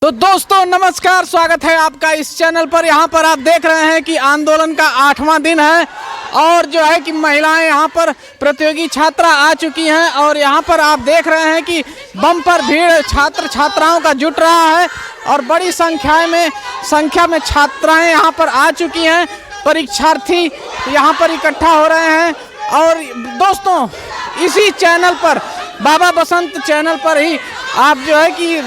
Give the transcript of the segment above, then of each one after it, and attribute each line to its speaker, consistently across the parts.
Speaker 1: तो दोस्तों नमस्कार, स्वागत है आपका इस चैनल पर। यहाँ पर आप देख रहे हैं कि आंदोलन का 8वां दिन है और जो है कि महिलाएं यहाँ पर प्रतियोगी छात्रा आ चुकी हैं और यहाँ पर आप देख रहे हैं कि बम्पर भीड़ छात्र छात्राओं का जुट रहा है और बड़ी संख्या में छात्राएं यहाँ पर आ चुकी हैं। परीक्षार्थी यहाँ पर इकट्ठा हो रहे हैं और दोस्तों इसी चैनल पर, बाबा बसंत चैनल पर ही आप जो है कि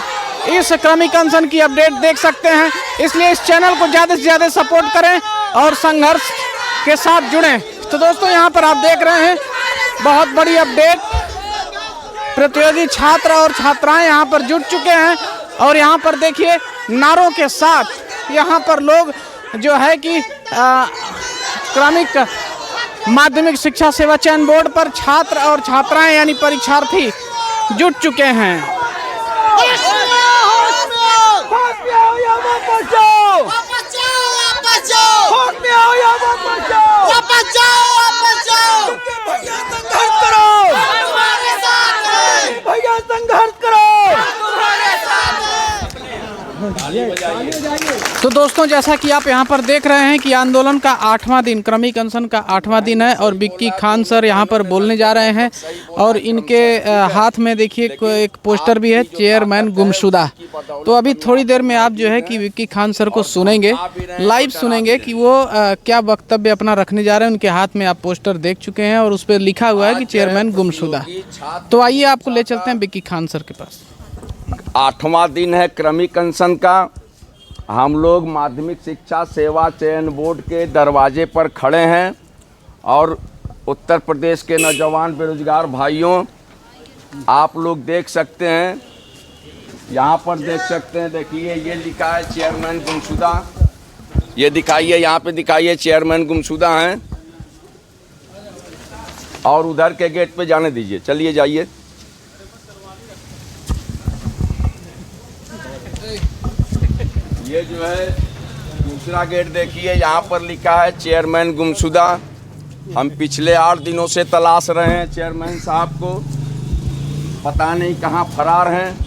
Speaker 1: इस क्रमिक अनशन की अपडेट देख सकते हैं। इसलिए इस चैनल को ज़्यादा से ज़्यादा सपोर्ट करें और संघर्ष के साथ जुड़ें। तो दोस्तों यहाँ पर आप देख रहे हैं बहुत बड़ी अपडेट, प्रतियोगी छात्र और छात्राएं यहाँ पर जुट चुके हैं और यहाँ पर देखिए नारों के साथ यहाँ पर लोग जो है कि क्रमिक माध्यमिक शिक्षा सेवा चयन बोर्ड पर छात्र और छात्राएं यानी परीक्षार्थी जुट चुके हैं। तो दोस्तों जैसा कि आप यहाँ पर देख रहे हैं कि आंदोलन का 8वां दिन, क्रमिक अनशन का 8वां दिन है और विक्की खान सर यहाँ पर बोलने जा रहे हैं और इनके हाथ में देखिए एक पोस्टर भी है, चेयरमैन गुमशुदा। तो अभी थोड़ी देर में आप जो है कि विक्की खान सर को सुनेंगे, लाइव सुनेंगे कि वो क्या वक्तव्य अपना रखने जा रहे हैं। उनके हाथ में आप पोस्टर देख चुके हैं और उस पर लिखा हुआ है कि चेयरमैन गुमशुदा। तो आइए आपको ले चलते हैं विक्की खान सर के पास।
Speaker 2: 8वां दिन है क्रमिक अनशन का। हम लोग माध्यमिक शिक्षा सेवा चयन बोर्ड के दरवाजे पर खड़े हैं और उत्तर प्रदेश के नौजवान बेरोजगार भाइयों, आप लोग देख सकते हैं, यहाँ पर देख सकते हैं, देखिए ये लिखा है चेयरमैन गुमशुदा। ये दिखाइए, यहाँ पे दिखाइए चेयरमैन गुमशुदा हैं और उधर के गेट पे जाने दीजिए। चलिए जाइए। ये जो है दूसरा गेट देखिए, यहाँ पर लिखा है चेयरमैन गुमशुदा। हम पिछले 8 दिनों से तलाश रहे हैं चेयरमैन साहब को, पता नहीं कहाँ फरार हैं।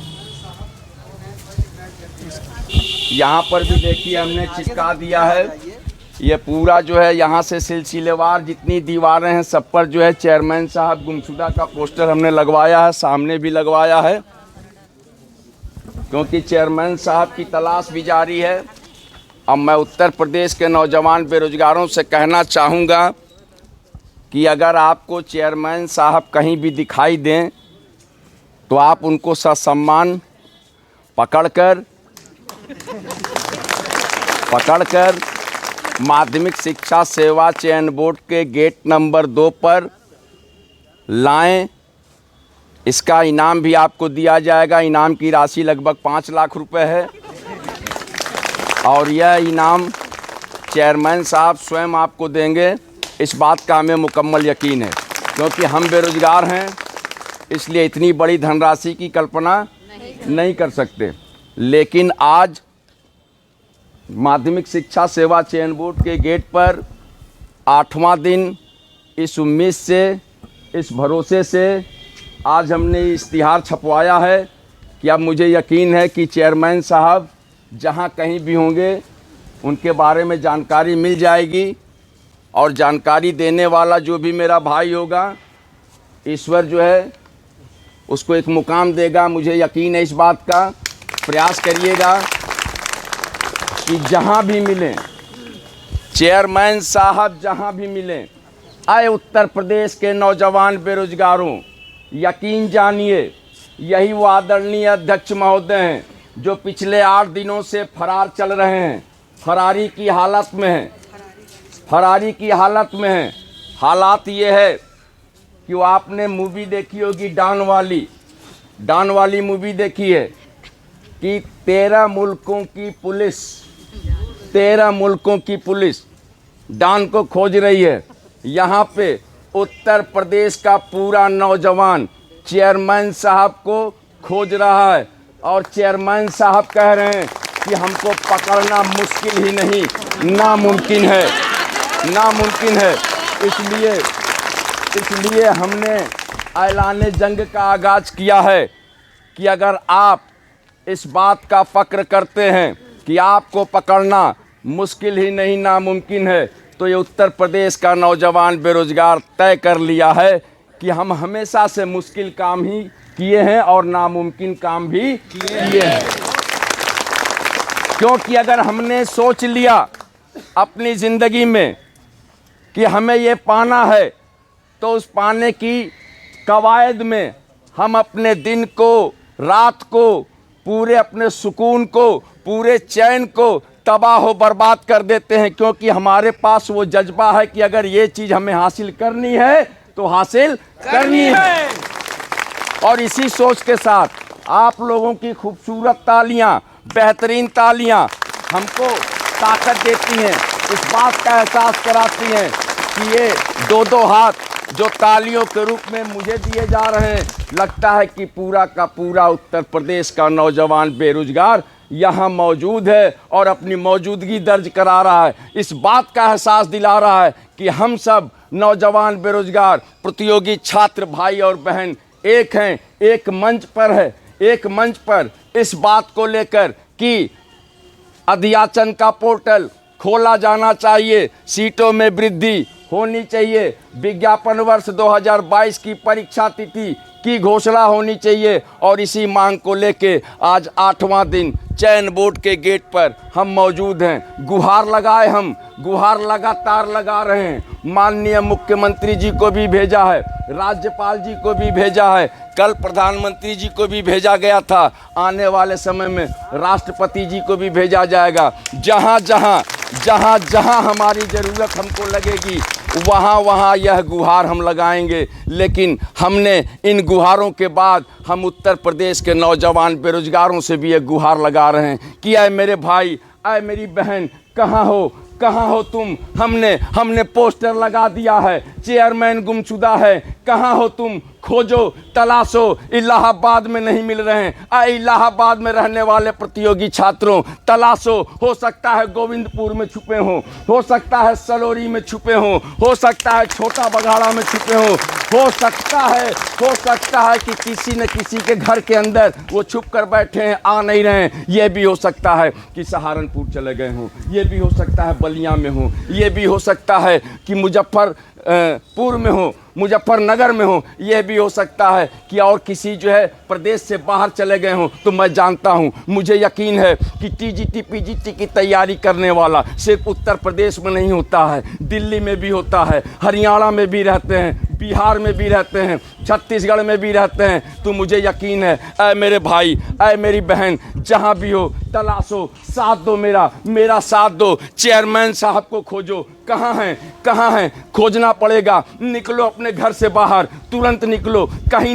Speaker 2: यहाँ पर भी देखिए हमने चिपका दिया है। ये पूरा जो है यहाँ से सिलसिलेवार जितनी दीवारें हैं सब पर जो है चेयरमैन साहब गुमशुदा का पोस्टर हमने लगवाया है, सामने भी लगवाया है, क्योंकि चेयरमैन साहब की तलाश भी जारी है। अब मैं उत्तर प्रदेश के नौजवान बेरोजगारों से कहना चाहूँगा कि अगर आपको चेयरमैन साहब कहीं भी दिखाई दें तो आप उनको ससम्मान पकड़कर माध्यमिक शिक्षा सेवा चयन बोर्ड के गेट नंबर 2 पर लाएं। इसका इनाम भी आपको दिया जाएगा। इनाम की राशि लगभग 5 लाख रुपए है और यह इनाम चेयरमैन साहब स्वयं आपको देंगे, इस बात का हमें मुकम्मल यकीन है, क्योंकि हम बेरोजगार हैं इसलिए इतनी बड़ी धनराशि की कल्पना नहीं कर सकते। लेकिन आज माध्यमिक शिक्षा सेवा चयन बोर्ड के गेट पर 8वां दिन, इस उम्मीद से, इस भरोसे से आज हमने इश्तिहार छपवाया है कि अब मुझे यकीन है कि चेयरमैन साहब जहां कहीं भी होंगे उनके बारे में जानकारी मिल जाएगी और जानकारी देने वाला जो भी मेरा भाई होगा, ईश्वर जो है उसको एक मुकाम देगा। मुझे यकीन है इस बात का। प्रयास करिएगा कि जहां भी मिलें चेयरमैन साहब, जहां भी मिलें, आए उत्तर प्रदेश के नौजवान बेरोजगारों, यकीन जानिए यही वो आदरणीय अध्यक्ष महोदय हैं जो पिछले 8 दिनों से फरार चल रहे हैं, फरारी की हालत में हैं। हालात ये है कि वो आपने मूवी देखी होगी, डॉन वाली मूवी देखी है कि 13 मुल्कों की पुलिस डॉन को खोज रही है। यहाँ पे उत्तर प्रदेश का पूरा नौजवान चेयरमैन साहब को खोज रहा है और चेयरमैन साहब कह रहे हैं कि हमको पकड़ना मुश्किल ही नहीं, नामुमकिन है। इसलिए हमने ऐलान जंग का आगाज़ किया है कि अगर आप इस बात का फ़क्र करते हैं कि आपको पकड़ना मुश्किल ही नहीं नामुमकिन है, तो ये उत्तर प्रदेश का नौजवान बेरोजगार तय कर लिया है कि हम हमेशा से मुश्किल काम ही किए हैं और नामुमकिन काम भी किए हैं। क्योंकि अगर हमने सोच लिया अपनी ज़िंदगी में कि हमें ये पाना है, तो उस पाने की कवायद में हम अपने दिन को, रात को, पूरे अपने सुकून को, पूरे चैन को तबाह बर्बाद कर देते हैं। क्योंकि हमारे पास वो जज्बा है कि अगर ये चीज़ हमें हासिल करनी है तो हासिल करनी है। और इसी सोच के साथ आप लोगों की खूबसूरत तालियां, बेहतरीन तालियां हमको ताकत देती हैं, इस बात का एहसास कराती हैं कि ये दो हाथ जो तालियों के रूप में मुझे दिए जा रहे हैं, लगता है कि पूरा का पूरा उत्तर प्रदेश का नौजवान बेरोजगार यहाँ मौजूद है और अपनी मौजूदगी दर्ज करा रहा है। इस बात का एहसास दिला रहा है कि हम सब नौजवान बेरोजगार प्रतियोगी छात्र भाई और बहन एक हैं, एक मंच पर है, एक मंच पर इस बात को लेकर कि अध्याचन का पोर्टल खोला जाना चाहिए, सीटों में वृद्धि होनी चाहिए, विज्ञापन वर्ष 2022 की परीक्षा तिथि की घोषणा होनी चाहिए। और इसी मांग को लेके आज 8वां दिन चयन बोर्ड के गेट पर हम मौजूद हैं। गुहार लगाए, हम गुहार लगातार लगा रहे हैं। माननीय मुख्यमंत्री जी को भी भेजा है, राज्यपाल जी को भी भेजा है, कल प्रधानमंत्री जी को भी भेजा गया था, आने वाले समय में राष्ट्रपति जी को भी भेजा जाएगा। जहाँ जहाँ हमारी ज़रूरत हमको लगेगी वहाँ यह गुहार हम लगाएंगे। लेकिन हमने इन गुहारों के बाद हम उत्तर प्रदेश के नौजवान बेरोजगारों से भी एक गुहार लगा रहे हैं कि आए मेरे भाई, आए मेरी बहन, कहाँ हो तुम? हमने पोस्टर लगा दिया है, चेयरमैन गुमशुदा है, कहाँ हो तुम? खोजो, तलाशो, इलाहाबाद में नहीं मिल रहे हैं। इलाहाबाद में रहने वाले प्रतियोगी छात्रों, तलाशो। हो सकता है गोविंदपुर में छुपे हों, हो सकता है सलोरी में छुपे हों, हो सकता है छोटा बघाड़ा में छुपे हों, हो सकता है कि किसी न किसी के घर के अंदर वो छुप कर बैठे हैं, आ नहीं रहे हैं। ये भी हो सकता है कि सहारनपुर चले गए हों, ये भी हो सकता है बलिया में हो, ये भी हो सकता है कि मुजफ्फरपुर में हो, मुजफ्फरनगर में हो, यह भी हो सकता है कि और किसी जो है प्रदेश से बाहर चले गए हों। तो मैं जानता हूं, मुझे यकीन है कि टीजीटी पीजीटी की तैयारी करने वाला सिर्फ उत्तर प्रदेश में नहीं होता है, दिल्ली में भी होता है, हरियाणा में भी रहते हैं, बिहार में भी रहते हैं, छत्तीसगढ़ में भी रहते हैं। तो मुझे यकीन है, ऐ मेरे भाई, ऐ मेरी बहन, जहाँ भी हो तलाशो, साथ दो, मेरा साथ दो। चेयरमैन साहब को खोजो, कहाँ हैं? खोजना पड़ेगा। निकलो अपने घर से बाहर, तुरंत निकलो। कहीं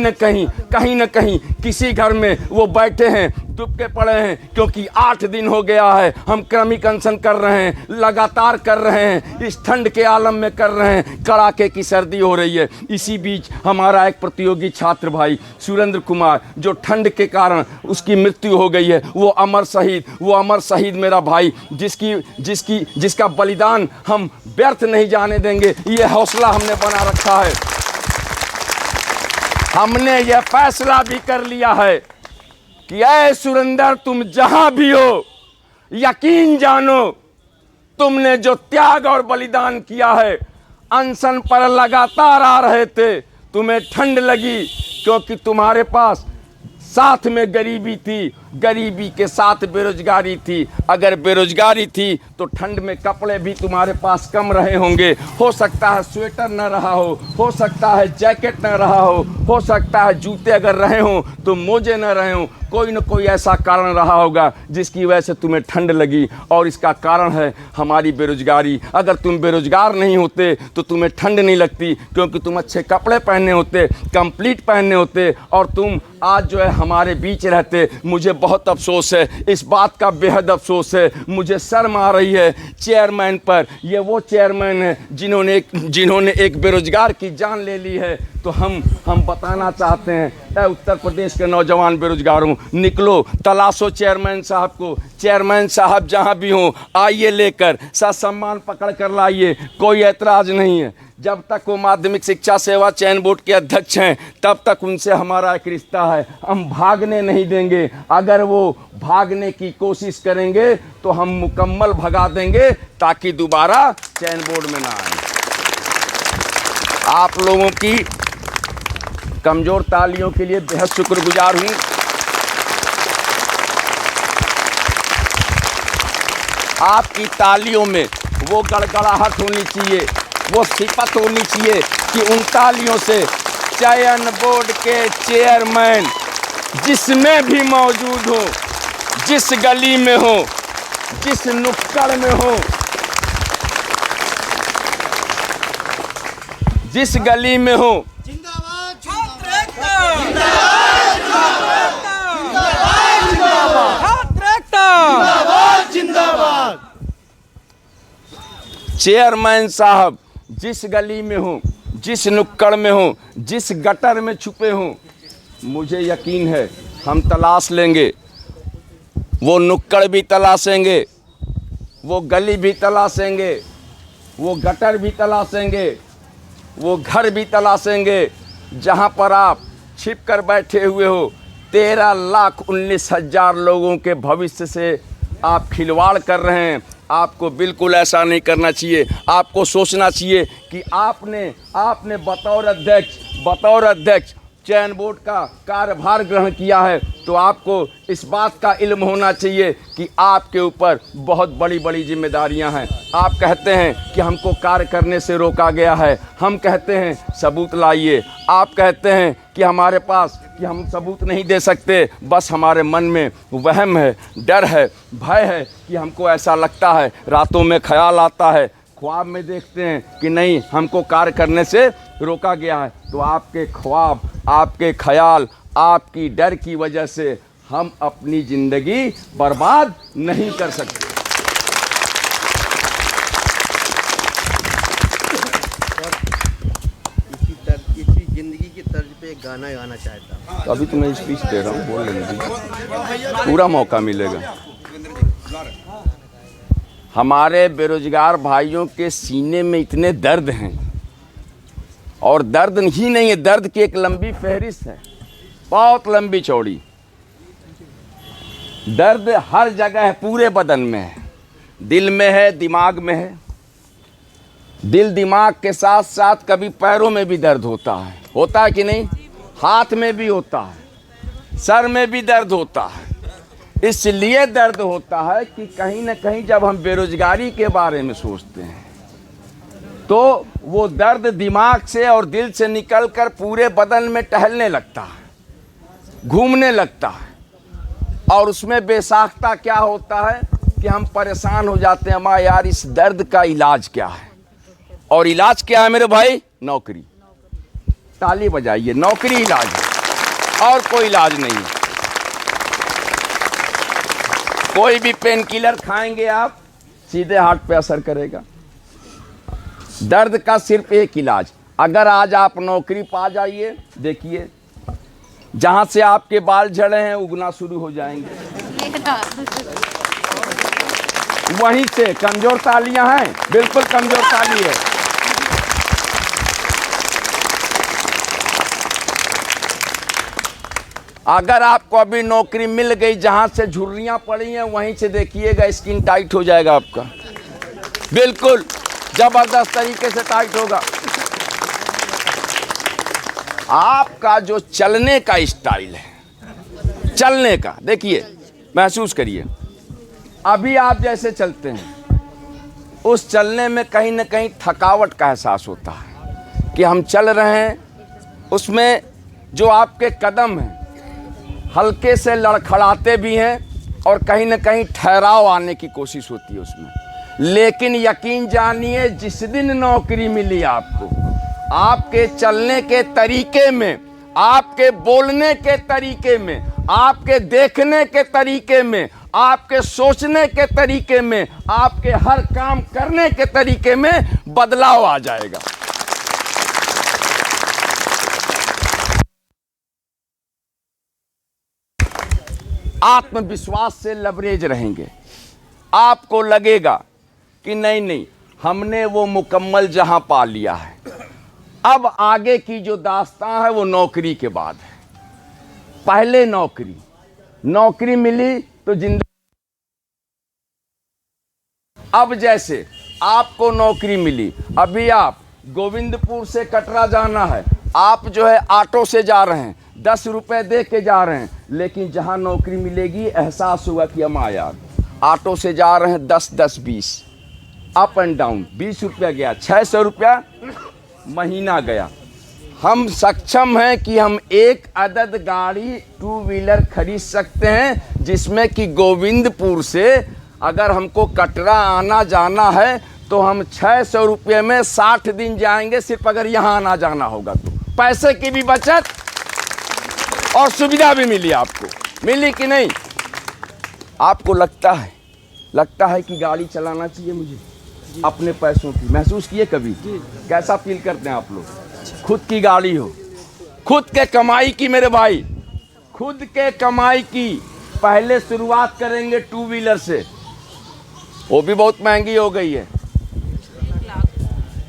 Speaker 2: न कहीं किसी घर में वो बैठे हैं, दुबके पड़े हैं। क्योंकि 8 दिन हो गया है हम क्रमिक अनशन कर रहे हैं, लगातार कर रहे हैं, इस ठंड के आलम में कर रहे हैं, कड़ाके की सर्दी हो रही है। इसी बीच हमारा एक प्रतियोगी छात्र भाई सुरेंद्र कुमार, जो ठंड के कारण उसकी मृत्यु हो गई है, वो अमर शहीद मेरा भाई, जिसका बलिदान हम व्यर्थ नहीं जाने देंगे। ये हौसला हमने बना रखा है। हमने यह फैसला भी कर लिया है कि ऐ सुरेंद्र, तुम जहां भी हो, यकीन जानो तुमने जो त्याग और बलिदान किया है। अनशन पर लगातार आ रहे थे, तुम्हें ठंड लगी क्योंकि तुम्हारे पास साथ में गरीबी थी, गरीबी के साथ बेरोजगारी थी। अगर बेरोजगारी थी तो ठंड में कपड़े भी तुम्हारे पास कम रहे होंगे। हो सकता है स्वेटर न रहा हो सकता है जैकेट न रहा हो सकता है जूते अगर रहे हों तो मोजे न रहे हों। कोई न कोई ऐसा कारण रहा होगा जिसकी वजह से तुम्हें ठंड लगी, और इसका कारण है हमारी बेरोजगारी। अगर तुम बेरोजगार नहीं होते तो तुम्हें ठंड नहीं लगती, क्योंकि तुम अच्छे कपड़े पहने होते, कंप्लीट पहने होते, और तुम आज जो है हमारे बीच रहते। मुझे बहुत अफसोस है, इस बात का बेहद अफसोस है। मुझे शर्म आ रही है चेयरमैन पर। ये वो चेयरमैन है जिन्होंने एक बेरोजगार की जान ले ली है। तो हम बताना चाहते हैं, ऐ उत्तर प्रदेश के नौजवान बेरोजगारों, निकलो, तलाशो चेयरमैन साहब को। चेयरमैन साहब जहां भी हों, आइए, लेकर सम्मान पकड़ कर लाइए, कोई ऐतराज़ नहीं है। जब तक वो माध्यमिक शिक्षा सेवा चयन बोर्ड के अध्यक्ष हैं, तब तक उनसे हमारा एक रिश्ता है, हम भागने नहीं देंगे। अगर वो भागने की कोशिश करेंगे तो हम मुकम्मल भगा देंगे, ताकि दोबारा चयन बोर्ड में ना आए। आप लोगों की कमज़ोर तालियों के लिए बेहद शुक्रगुजार हूँ। आपकी तालियों में वो गड़गड़ाहट होनी चाहिए, वो सिफत होनी चाहिए कि उन तालियों से चयन बोर्ड के चेयरमैन जिसमें भी मौजूद हो, जिस गली में हो, जिस नुक्कड़ में हो, जिस गली में हो, चेयरमैन साहब जिस गली में हो, जिस नुक्कड़ में हो, जिस गटर में छुपे हो, मुझे यकीन है हम तलाश लेंगे। वो नुक्कड़ भी तलाशेंगे, वो गली भी तलाशेंगे, वो गटर भी तलाशेंगे, वो घर भी तलाशेंगे जहां पर आप छिप कर बैठे हुए हो। 13,19,000 लोगों के भविष्य से आप खिलवाड़ कर रहे हैं। आपको बिल्कुल ऐसा नहीं करना चाहिए। आपको सोचना चाहिए कि आपने बतौर अध्यक्ष चयन बोर्ड का कार्यभार ग्रहण किया है, तो आपको इस बात का इल्म होना चाहिए कि आपके ऊपर बहुत बड़ी बड़ी जिम्मेदारियां हैं। आप कहते हैं कि हमको कार्य करने से रोका गया है, हम कहते हैं सबूत लाइए। आप कहते हैं कि हमारे पास कि हम सबूत नहीं दे सकते, बस हमारे मन में वहम है, डर है, भय है कि हमको ऐसा लगता है, रातों में ख्याल आता है, ख्वाब में देखते हैं कि नहीं हमको कार्य करने से रोका गया है। तो आपके ख्वाब, आपके ख्याल, आपकी डर की वजह से हम अपनी ज़िंदगी बर्बाद नहीं कर सकते।
Speaker 3: इसी जिंदगी की तर्ज पे एक गाना गाना चाहता हूँ।
Speaker 2: तो अभी तो मैं स्पीच दे रहा हूँ, बोल लेने दीजिए, पूरा मौका मिलेगा। हमारे बेरोजगार भाइयों के सीने में इतने दर्द हैं, और दर्द ही नहीं है, दर्द की एक लंबी फहरिस्त है, बहुत लंबी चौड़ी। दर्द हर जगह है, पूरे बदन में है, दिल में है, दिमाग में है। दिल दिमाग के साथ साथ कभी पैरों में भी दर्द होता है कि नहीं? हाथ में भी होता है, सर में भी दर्द होता है। इसलिए दर्द होता है कि कहीं ना कहीं जब हम बेरोजगारी के बारे में सोचते हैं, तो वो दर्द दिमाग से और दिल से निकलकर पूरे बदन में टहलने लगता है, घूमने लगता है। और उसमें बेसाख्ता क्या होता है कि हम परेशान हो जाते हैं, माँ यार इस दर्द का इलाज क्या है? और इलाज क्या है मेरे भाई? नौकरी। ताली बजाइए, नौकरी इलाज है, और कोई इलाज नहीं है। कोई भी पेन किलर खाएंगे आप, सीधे हार्ट पे असर करेगा। दर्द का सिर्फ एक इलाज, अगर आज आप नौकरी पा जाइए, देखिए जहां से आपके बाल झड़े हैं उगना शुरू हो जाएंगे। वहीं से कमजोर तालियां हैं, बिल्कुल कमजोर ताली है। अगर आपको अभी नौकरी मिल गई, जहां से झुर्रियां पड़ी हैं वहीं से देखिएगा स्किन टाइट हो जाएगा आपका, बिल्कुल जबरदस्त तरीके से टाइट होगा। आपका जो चलने का स्टाइल है, चलने का, देखिए महसूस करिए, अभी आप जैसे चलते हैं, उस चलने में कहीं ना कहीं थकावट का एहसास होता है कि हम चल रहे हैं। उसमें जो आपके कदम हैं हल्के से लड़खड़ाते भी हैं, और कहीं ना कहीं ठहराव आने की कोशिश होती है उसमें। लेकिन यकीन जानिए, जिस दिन नौकरी मिली आपको, आपके चलने के तरीके में, आपके बोलने के तरीके में, आपके देखने के तरीके में, आपके सोचने के तरीके में, आपके हर काम करने के तरीके में बदलाव आ जाएगा। आत्मविश्वास से लबरेज रहेंगे। आपको लगेगा कि नहीं नहीं, हमने वो मुकम्मल जहां पा लिया है, अब आगे की जो दास्तां है वो नौकरी के बाद है। पहले नौकरी मिली तो जिंदगी, अब जैसे आपको नौकरी मिली, अभी आप गोविंदपुर से कटरा जाना है, आप जो है ऑटो से जा रहे हैं, 10 रुपए दे के जा रहे हैं, लेकिन जहां नौकरी मिलेगी एहसास होगा कि हम यार ऑटो से जा रहे हैं 10-10-20 अप एंड डाउन, 20 रुपया गया, 600 रुपया महीना गया। हम सक्षम हैं कि हम एक अदद गाड़ी 2 व्हीलर खरीद सकते हैं, जिसमें कि गोविंदपुर से अगर हमको कटरा आना जाना है तो हम 600 रुपये में 60 दिन जाएंगे, सिर्फ अगर यहाँ आना जाना होगा तो। पैसे की भी बचत और सुविधा भी मिली। आपको मिली कि नहीं? आपको लगता है कि गाड़ी चलाना चाहिए मुझे अपने पैसों की? महसूस किए कभी? कैसा फील करते हैं आप लोग? खुद की गाड़ी हो, खुद के कमाई की मेरे भाई, खुद के कमाई की। पहले शुरुआत करेंगे 2 व्हीलर से, वो भी बहुत महंगी हो गई है।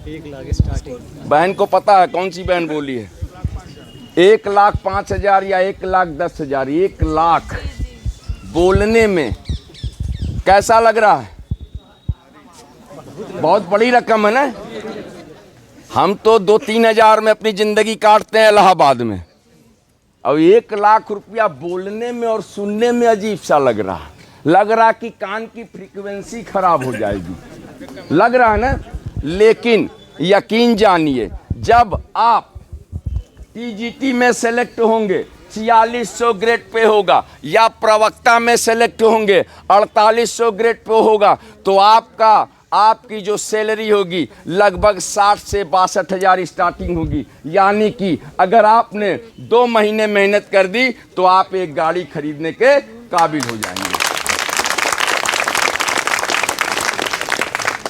Speaker 3: 1 लाख स्टार्टिंग।
Speaker 2: बहन को पता है कौन सी बहन बोली है? 1,05,000 या 1,10,000। 1 लाख बोलने में कैसा लग रहा है? बहुत बड़ी रकम है ना। हम तो 2-3 हज़ार में अपनी जिंदगी काटते हैं इलाहाबाद में, अब 1 लाख रुपया बोलने में और सुनने में अजीब सा लग रहा कि कान की फ्रीक्वेंसी खराब हो जाएगी, लग रहा है ना। लेकिन यकीन जानिए, जब आप टीजीटी में सेलेक्ट होंगे 4600 ग्रेड पे होगा, या प्रवक्ता में सेलेक्ट होंगे 4800 ग्रेड पे होगा, तो आपकी जो सैलरी होगी लगभग 60 से 62 हज़ार स्टार्टिंग होगी। यानी कि अगर आपने 2 महीने मेहनत कर दी तो आप एक गाड़ी खरीदने के काबिल हो जाएंगे।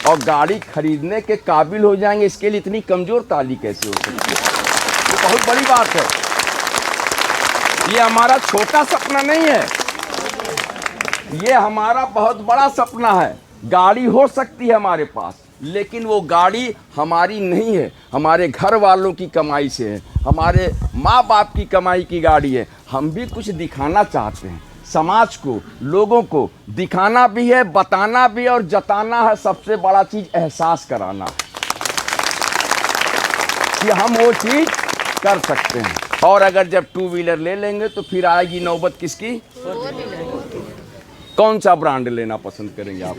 Speaker 2: और गाड़ी खरीदने के काबिल हो जाएंगे, इसके लिए इतनी कमजोर ताली कैसे हो सकती है? ये बहुत बड़ी बात है। ये हमारा छोटा सपना नहीं है, ये हमारा बहुत बड़ा सपना है। गाड़ी हो सकती है हमारे पास, लेकिन वो गाड़ी हमारी नहीं है, हमारे घर वालों की कमाई से है, हमारे माँ बाप की कमाई की गाड़ी है। हम भी कुछ दिखाना चाहते हैं समाज को, लोगों को दिखाना भी है, बताना भी है और जताना है। सबसे बड़ा चीज एहसास कराना है कि हम वो चीज कर सकते हैं। और अगर जब 2 व्हीलर ले लेंगे तो फिर आएगी नौबत किसकी? कौन सा ब्रांड लेना पसंद करेंगे आप?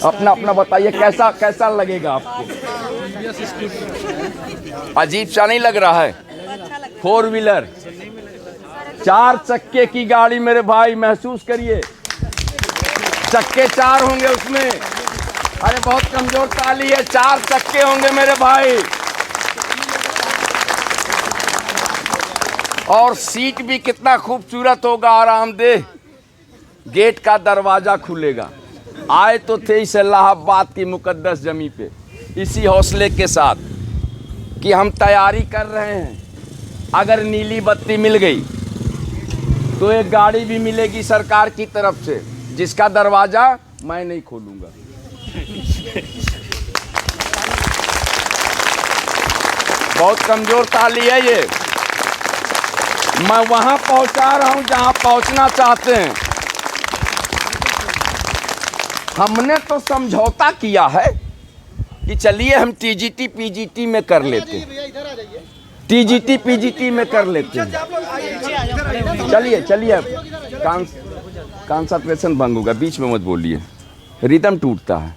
Speaker 2: अपना बताइए, कैसा लगेगा आपको? अजीब सा नहीं लग रहा है? 4 व्हीलर 4 चक्के की गाड़ी मेरे भाई, महसूस करिए, चक्के 4 होंगे उसमें। अरे बहुत कमजोर ताली है, 4 चक्के होंगे मेरे भाई। और सीट भी कितना खूबसूरत होगा, आरामदेह। गेट का दरवाजा खुलेगा। आए तो थे इस इलाहाबाद की मुकद्दस जमी पे इसी हौसले के साथ कि हम तैयारी कर रहे हैं। अगर नीली बत्ती मिल गई तो एक गाड़ी भी मिलेगी सरकार की तरफ से, जिसका दरवाजा मैं नहीं खोलूंगा। बहुत कमजोर ताली है ये। मैं वहां पहुंचा रहा हूं जहां पहुंचना चाहते हैं। हमने तो समझौता किया है कि चलिए हम टीजीटी पीजीटी में कर लेते हैं, टीजीटी पीजीटी में कर लेते हैं। चलिए कंसंट्रेशन भंग होगा, बीच में मत बोलिए, रिदम टूटता है।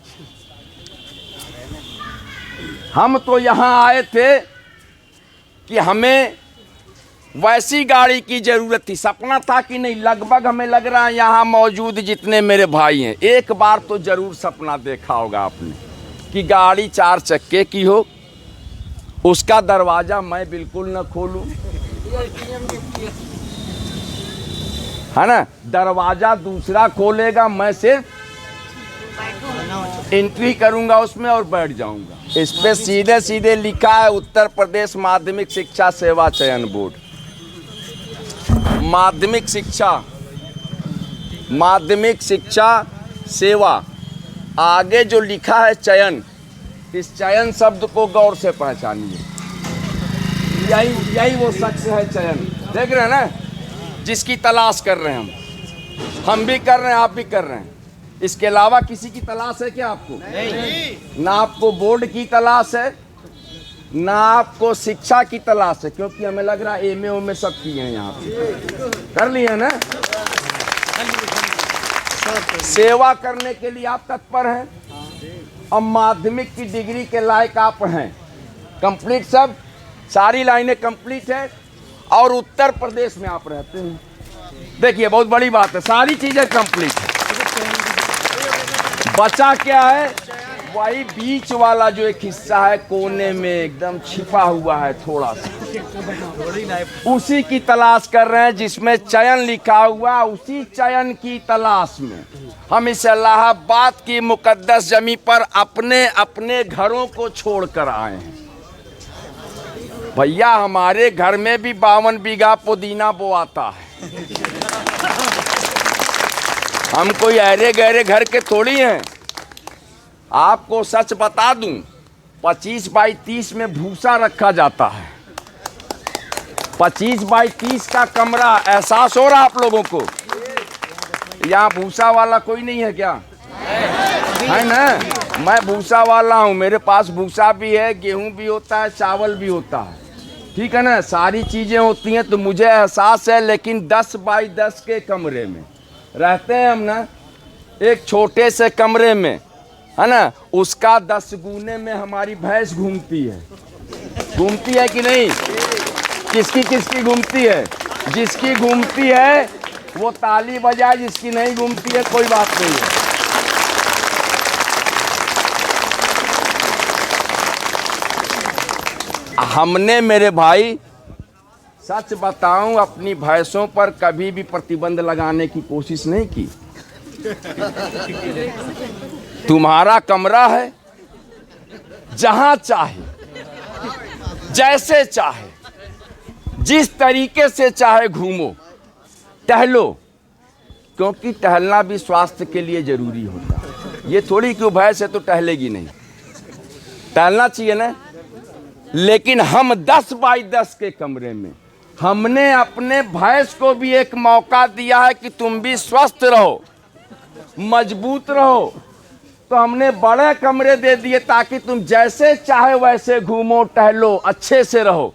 Speaker 2: हम तो यहां आए थे कि हमें वैसी गाड़ी की जरूरत थी। सपना था कि नहीं, लगभग हमें लग रहा है यहाँ मौजूद जितने मेरे भाई हैं, एक बार तो जरूर सपना देखा होगा आपने कि गाड़ी 4 चक्के की हो, उसका दरवाजा मैं बिल्कुल न खोलूं, है ना। दरवाजा दूसरा खोलेगा, मैं सिर्फ एंट्री करूंगा उसमें और बैठ जाऊंगा। इस पे सीधे सीधे लिखा है उत्तर प्रदेश माध्यमिक शिक्षा सेवा चयन बोर्ड। माध्यमिक शिक्षा सेवा, आगे जो लिखा है चयन, इस चयन शब्द को गौर से पहचानिए। यही वो शख्स है चयन, देख रहे हैं ना, जिसकी तलाश कर रहे हैं हम भी कर रहे हैं, आप भी कर रहे हैं। इसके अलावा किसी की तलाश है क्या आपको? नहीं। ना आपको बोर्ड की तलाश है, ना आपको शिक्षा की तलाश है, क्योंकि हमें लग रहा है एमए में सब किए हैं, यहाँ पे कर लिए ना। सेवा करने के लिए आप तत्पर हैं। अब माध्यमिक की डिग्री के लायक आप हैं, कंप्लीट, सब सारी लाइनें कंप्लीट है, और उत्तर प्रदेश में आप रहते हैं। देखिए बहुत बड़ी बात है, सारी चीजें कंप्लीट है। बचा क्या है? वही बीच वाला जो एक हिस्सा है कोने में एकदम छिपा हुआ है थोड़ा सा, उसी की तलाश कर रहे हैं, जिसमें चयन लिखा हुआ। उसी चयन की तलाश में हम इस इलाहाबाद की मुकद्दस जमी पर अपने अपने घरों को छोड़कर आए हैं। भैया हमारे घर में भी 52 बीघा पुदीना बोआता है। हम कोई अहरे गहरे घर के थोड़ी हैं। आपको सच बता दूं, 25 बाई 30 में भूसा रखा जाता है। 25 बाई 30 का कमरा, एहसास हो रहा आप लोगों को? यहाँ भूसा वाला कोई नहीं है क्या? है ना? मैं भूसा वाला हूँ, मेरे पास भूसा भी है, गेहूं भी होता है, चावल भी होता है, ठीक है ना, सारी चीज़ें होती हैं, तो मुझे एहसास है। लेकिन 10 बाई 10 के कमरे में रहते हैं हम ना, एक छोटे से कमरे में, है ना, उसका 10 गुने में हमारी भैंस घूमती है कि नहीं? किसकी घूमती है? जिसकी घूमती है वो ताली बजाए, जिसकी नहीं घूमती है कोई बात नहीं है। हमने, मेरे भाई सच बताऊं, अपनी भैंसों पर कभी भी प्रतिबंध लगाने की कोशिश नहीं की। तुम्हारा कमरा है, जहां चाहे, जैसे चाहे, जिस तरीके से चाहे घूमो, टहलो, क्योंकि टहलना भी स्वास्थ्य के लिए जरूरी होता है। ये थोड़ी कि भैंस है तो टहलेगी नहीं, टहलना चाहिए ना। लेकिन हम 10 बाई 10 के कमरे में हमने अपने भैंस को भी एक मौका दिया है कि तुम भी स्वस्थ रहो, मजबूत रहो, तो हमने बड़े कमरे दे दिए ताकि तुम जैसे चाहे वैसे घूमो, टहलो, अच्छे से रहो।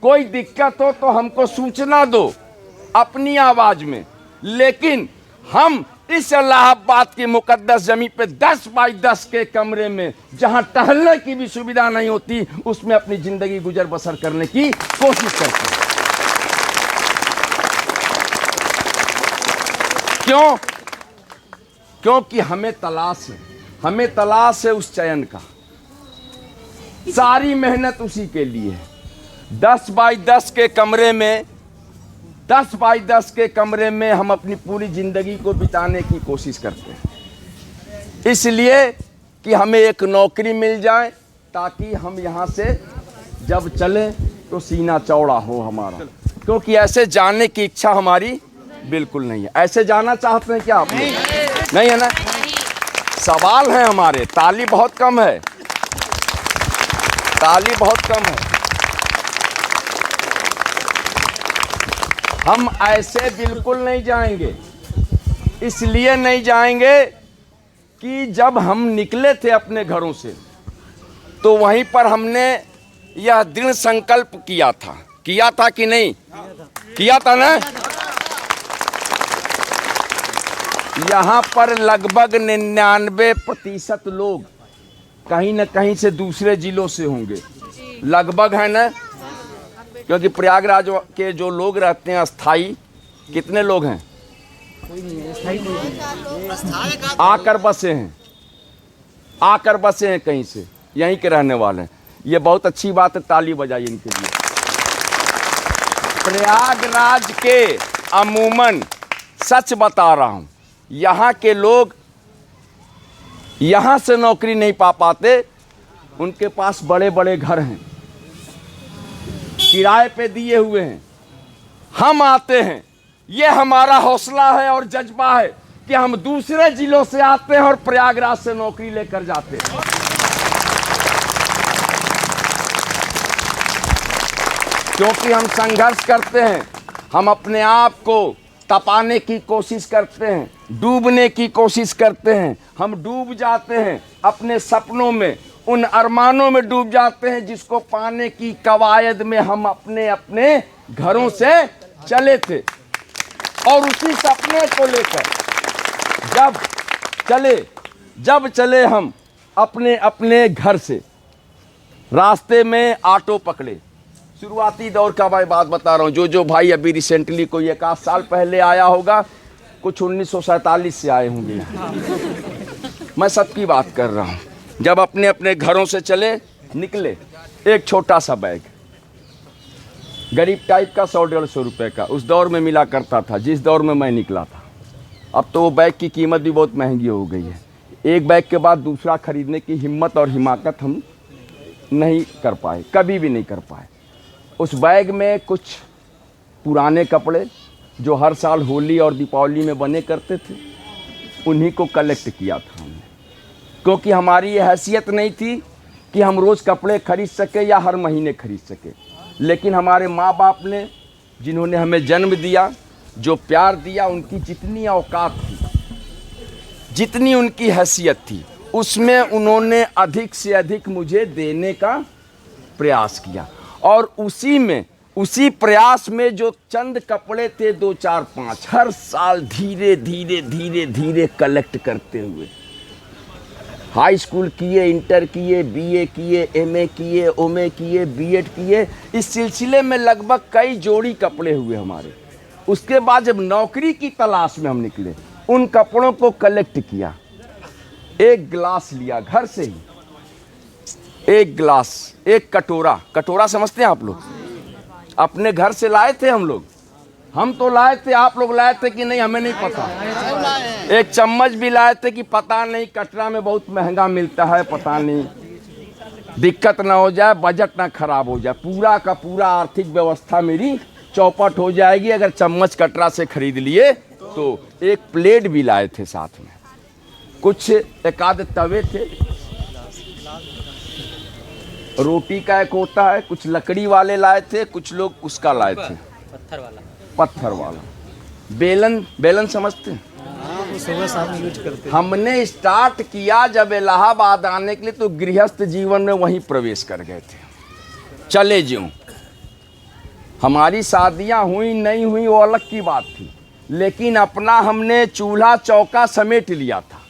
Speaker 2: कोई दिक्कत हो तो हमको सूचना दो अपनी आवाज में। लेकिन हम इस इलाहाबाद की मुकद्दस जमी पे 10 बाई 10 के कमरे में, जहां टहलने की भी सुविधा नहीं होती, उसमें अपनी जिंदगी गुजर बसर करने की कोशिश करते हैं। क्यों? क्योंकि हमें तलाश है उस चयन का। सारी मेहनत उसी के लिए है। 10 बाई 10 के कमरे में, 10 बाई 10 के कमरे में हम अपनी पूरी जिंदगी को बिताने की कोशिश करते हैं, इसलिए कि हमें एक नौकरी मिल जाए, ताकि हम यहाँ से जब चलें तो सीना चौड़ा हो हमारा। क्योंकि ऐसे जाने की इच्छा हमारी बिल्कुल नहीं है। ऐसे जाना चाहते हैं क्या आप? नहीं है ना? सवाल है हमारे, ताली बहुत कम है, ताली बहुत कम है। हम ऐसे बिल्कुल नहीं जाएंगे। इसलिए नहीं जाएंगे कि जब हम निकले थे अपने घरों से, तो वहीं पर हमने यह दृढ़ संकल्प किया था कि नहीं? किया था ना? यहाँ पर लगभग 99% लोग कहीं न कहीं से दूसरे जिलों से होंगे, लगभग, है ना? क्योंकि प्रयागराज के जो लोग रहते हैं अस्थाई, कितने लोग हैं? आकर बसे हैं कहीं से, यहीं के रहने वाले हैं। ये बहुत अच्छी बात है, ताली बजाइए इनके लिए। प्रयागराज के अमूमन, सच बता रहा हूँ, यहाँ के लोग यहाँ से नौकरी नहीं पा पाते। उनके पास बड़े बड़े घर हैं, किराए पे दिए हुए हैं। हम आते हैं ये हमारा हौसला है और जज्बा है कि हम दूसरे जिलों से आते हैं और प्रयागराज से नौकरी लेकर जाते हैं। क्योंकि हम संघर्ष करते हैं, हम अपने आप को तपाने की कोशिश करते हैं, डूबने की कोशिश करते हैं, हम डूब जाते हैं अपने सपनों में, उन अरमानों में डूब जाते हैं जिसको पाने की कवायद में हम अपने अपने घरों से चले थे। और उसी सपने को लेकर जब चले हम अपने अपने घर से, रास्ते में ऑटो पकड़े। शुरुआती दौर का मैं बात बता रहा हूँ, जो भाई अभी रिसेंटली कोई 1 साल पहले आया होगा, कुछ 1947 से आए होंगे यहाँ। मैं सबकी बात कर रहा हूँ। जब अपने अपने घरों से चले निकले, एक छोटा सा बैग, गरीब टाइप का, 100-150 रुपये का उस दौर में मिला करता था, जिस दौर में मैं निकला था। अब तो वो बैग की कीमत भी बहुत महंगी हो गई है। एक बैग के बाद दूसरा खरीदने की हिम्मत और हिमाकत हम नहीं कर पाए, कभी भी नहीं कर पाए। उस बैग में कुछ पुराने कपड़े जो हर साल होली और दीपावली में बने करते थे, उन्हीं को कलेक्ट किया था हमने। क्योंकि हमारी ये हैसियत नहीं थी कि हम रोज़ कपड़े खरीद सके या हर महीने खरीद सके, लेकिन हमारे माँ बाप ने, जिन्होंने हमें जन्म दिया, जो प्यार दिया, उनकी जितनी औकात थी, जितनी उनकी हैसियत थी, उसमें उन्होंने अधिक से अधिक मुझे देने का प्रयास किया। और उसी प्रयास में जो चंद कपड़े थे 2, 4, 5 हर साल धीरे धीरे कलेक्ट करते हुए, हाई स्कूल किए, इंटर किए, बीए किए, एमए किए, ओमे किए, बीएड किए, इस सिलसिले में लगभग कई जोड़ी कपड़े हुए हमारे। उसके बाद जब नौकरी की तलाश में हम निकले, उन कपड़ों को कलेक्ट किया। एक गिलास लिया घर से ही, एक गिलास, एक कटोरा समझते हैं आप लोग? अपने घर से लाए थे हम तो लाए थे, आप लोग लाए थे कि नहीं हमें नहीं पता। एक चम्मच भी लाए थे कि पता नहीं कटरा में बहुत महंगा मिलता है, पता नहीं दिक्कत ना हो जाए, बजट ना खराब हो जाए, पूरा का पूरा आर्थिक व्यवस्था मेरी चौपट हो जाएगी अगर चम्मच कटरा से खरीद लिए तो। एक प्लेट भी लाए थे साथ में, कुछ एकाध तवे थे, रोटी का एक होता है, कुछ लकड़ी वाले लाए थे, कुछ लोग उसका लाए थे, पत्थर वाला। बेलन समझते हैं? हमने स्टार्ट किया जब इलाहाबाद आने के लिए, तो गृहस्थ जीवन में वहीं प्रवेश कर गए थे। चले ज्यों हमारी शादियां हुई नहीं हुई वो अलग की बात थी, लेकिन अपना हमने चूल्हा चौका समेट लिया था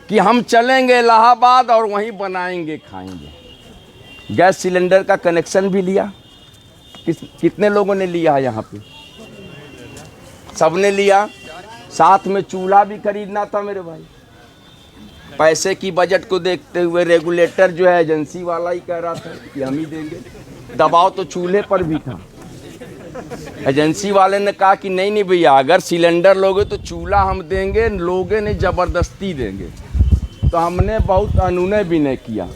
Speaker 2: कि हम चलेंगे इलाहाबाद और वहीं बनाएंगे खाएंगे। गैस सिलेंडर का कनेक्शन भी लिया। कितने लोगों ने लिया है यहाँ पे? सबने लिया। साथ में चूल्हा भी खरीदना था मेरे भाई। पैसे की बजट को देखते हुए रेगुलेटर जो है एजेंसी वाला ही कह रहा था कि हम ही देंगे। दबाव तो चूल्हे पर भी था। एजेंसी वाले ने कहा कि नहीं भैया, अगर सिलेंडर लोगे तो चूल्हा हम देंगे, लोगे नहीं ज़बरदस्ती देंगे। तो हमने बहुत अनुनय भी नहीं किया,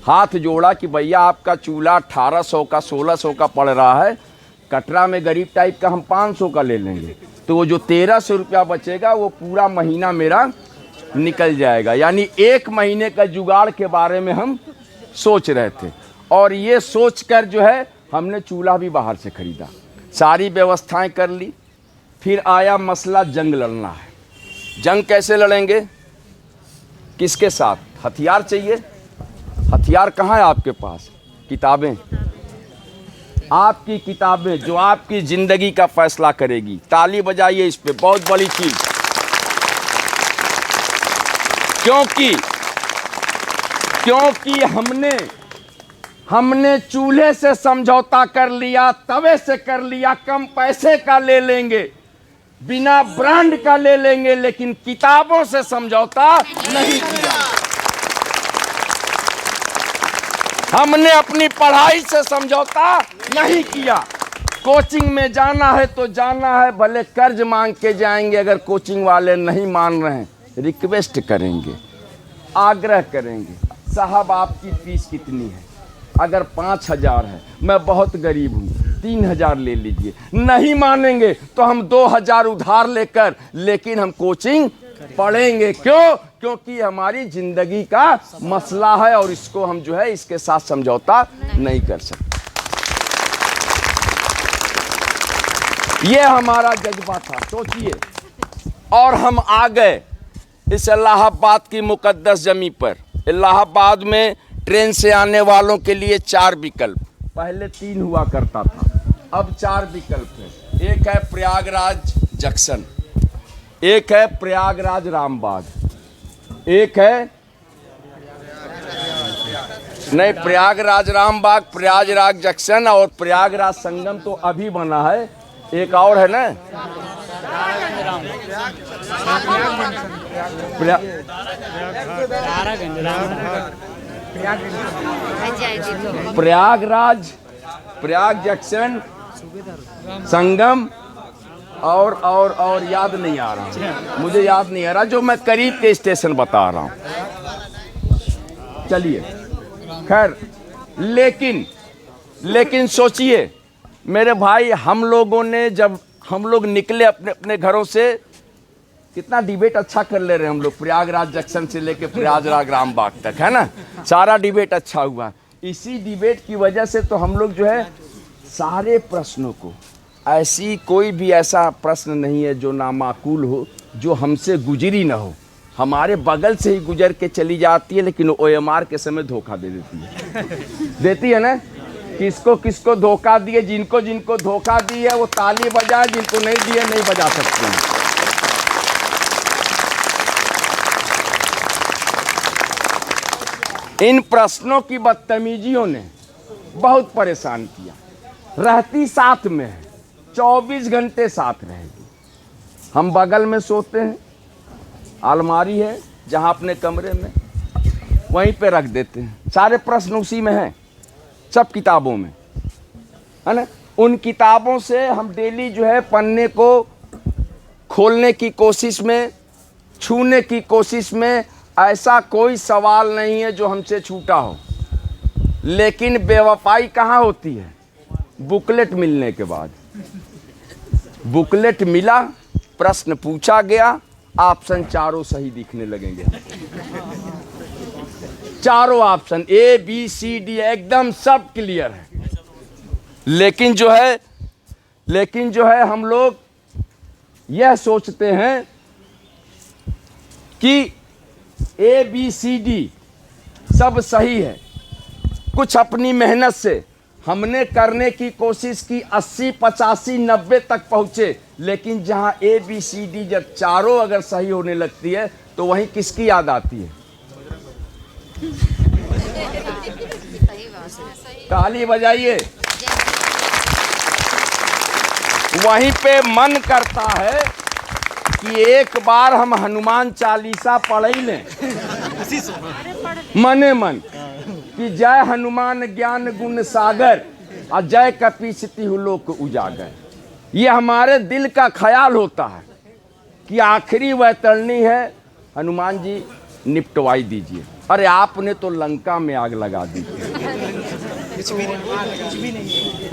Speaker 2: हाथ जोड़ा कि भैया आपका चूल्हा 1800 का 1600 का पड़ रहा है, कटरा में गरीब टाइप का हम 500 का ले लेंगे, तो वो जो 1300 रुपया बचेगा वो पूरा महीना मेरा निकल जाएगा। यानी 1 महीने का जुगाड़ के बारे में हम सोच रहे थे। और ये सोच कर जो है हमने चूल्हा भी बाहर से खरीदा, सारी व्यवस्थाएं कर ली। फिर आया मसला, जंग लड़ना है। जंग कैसे लड़ेंगे, किसके साथ? हथियार चाहिए। हथियार कहाँ है आपके पास? किताबें। आपकी किताबें जो आपकी ज़िंदगी का फैसला करेगी। ताली बजाइए इस पे, बहुत बड़ी चीज़। क्योंकि हमने चूल्हे से समझौता कर लिया, तवे से कर लिया, कम पैसे का ले लेंगे, बिना ब्रांड का ले लेंगे, लेकिन किताबों से समझौता नहीं किया। हमने अपनी पढ़ाई से समझौता नहीं किया। कोचिंग में जाना है तो जाना है, भले कर्ज मांग के जाएंगे। अगर कोचिंग वाले नहीं मान रहे हैं, रिक्वेस्ट करेंगे, आग्रह करेंगे, साहब आपकी फीस कितनी है? अगर 5000 है, मैं बहुत गरीब हूँ, 3000 ले लीजिए। नहीं मानेंगे तो हम 2000 उधार लेकर, लेकिन हम कोचिंग पढ़ेंगे। क्यों? क्योंकि हमारी जिंदगी का मसला है और इसको हम जो है इसके साथ समझौता नहीं कर सकते। ये हमारा जज्बा था, सोचिए। और हम आ गए इस इलाहाबाद की मुकद्दस जमी पर। इलाहाबाद में ट्रेन से आने वालों के लिए 4 विकल्प, पहले 3 हुआ करता था, अब 4 विकल्प है। एक है प्रयागराज जंक्शन, एक है प्रयागराज रामबाग, एक है नहीं प्रयागराज रामबाग, प्रयागराज जंक्शन और प्रयागराज संगम तो अभी बना है। एक और है ना प्रयागराज, प्रयाग जंक्शन, संगम और याद नहीं आ रहा, मुझे याद नहीं आ रहा, जो मैं करीब के स्टेशन बता रहा हूँ। चलिए खैर, लेकिन सोचिए मेरे भाई, हम लोगों ने जब हम लोग निकले अपने अपने घरों से, कितना डिबेट अच्छा कर ले रहे हैं हम लोग, प्रयागराज जंक्शन से लेके प्रयागराज रामबाग तक, है ना। सारा डिबेट अच्छा हुआ। इसी डिबेट की वजह से तो हम लोग जो है सारे प्रश्नों को, ऐसी कोई भी ऐसा प्रश्न नहीं है जो नामाकूल हो, जो हमसे गुजरी ना हो। हमारे बगल से ही गुजर के चली जाती है, लेकिन OMR के समय धोखा दे देती है। देती है ना। किसको किसको धोखा दिए, जिनको जिनको धोखा दी है वो ताली बजाए, जिनको नहीं दिए नहीं बजा सकते हैं। इन प्रश्नों की बदतमीजियों ने बहुत परेशान किया। रहती साथ में है, 24 घंटे साथ रहेगी। हम बगल में सोते हैं, अलमारी है जहां अपने कमरे में, वहीं पे रख देते हैं। सारे प्रश्न उसी में हैं, सब किताबों में, है ना। उन किताबों से हम डेली जो है पन्ने को खोलने की कोशिश में, छूने की कोशिश में, ऐसा कोई सवाल नहीं है जो हमसे छूटा हो। लेकिन बेवफाई कहाँ होती है? बुकलेट मिलने के बाद। बुकलेट मिला, प्रश्न पूछा गया, ऑप्शन चारों सही दिखने लगेंगे। चारों ऑप्शन ABCD एकदम सब क्लियर है। लेकिन जो है हम लोग यह सोचते हैं कि ABCD सब सही है। कुछ अपनी मेहनत से हमने करने की कोशिश की, 80, 85, 90 तक पहुंचे। लेकिन जहां ABCD जब चारों अगर सही होने लगती है तो वहीं किसकी याद आती है? ताली बजाइए। वहीं पे मन करता है कि एक बार हम हनुमान चालीसा पढ़ ही लें मने मन, कि जय हनुमान ज्ञान गुण सागर और जय कपीसति लोक उजागर। ये हमारे दिल का ख्याल होता है कि आखिरी वैतरणी है, हनुमान जी निपटवाई दीजिए। अरे आपने तो लंका में आग लगा दी,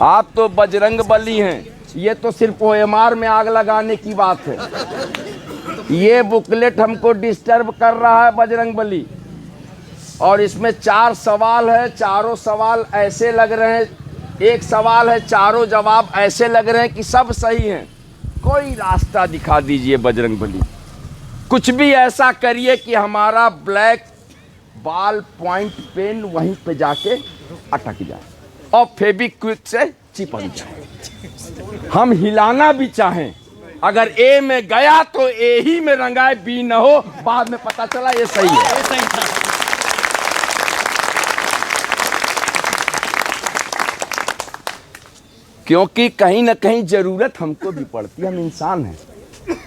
Speaker 2: आप तो बजरंग बली हैं। ये तो सिर्फ OMR में आग लगाने की बात है। ये बुकलेट हमको डिस्टर्ब कर रहा है बजरंग बली। और इसमें 4 सवाल है, चारों सवाल ऐसे लग रहे हैं, एक सवाल है, चारों जवाब ऐसे लग रहे हैं कि सब सही हैं। कोई रास्ता दिखा दीजिए बजरंग बली, कुछ भी ऐसा करिए कि हमारा ब्लैक बॉल पॉइंट पेन वहीं पे जाके अटक जाए और फेविक्विक से चिपक जाए। हम हिलाना भी चाहें, अगर A में गया तो A ही में रंगाए, B न हो, बाद में पता चला ये सही है। क्योंकि कहीं ना कहीं जरूरत हमको भी पड़ती है, हम इंसान हैं।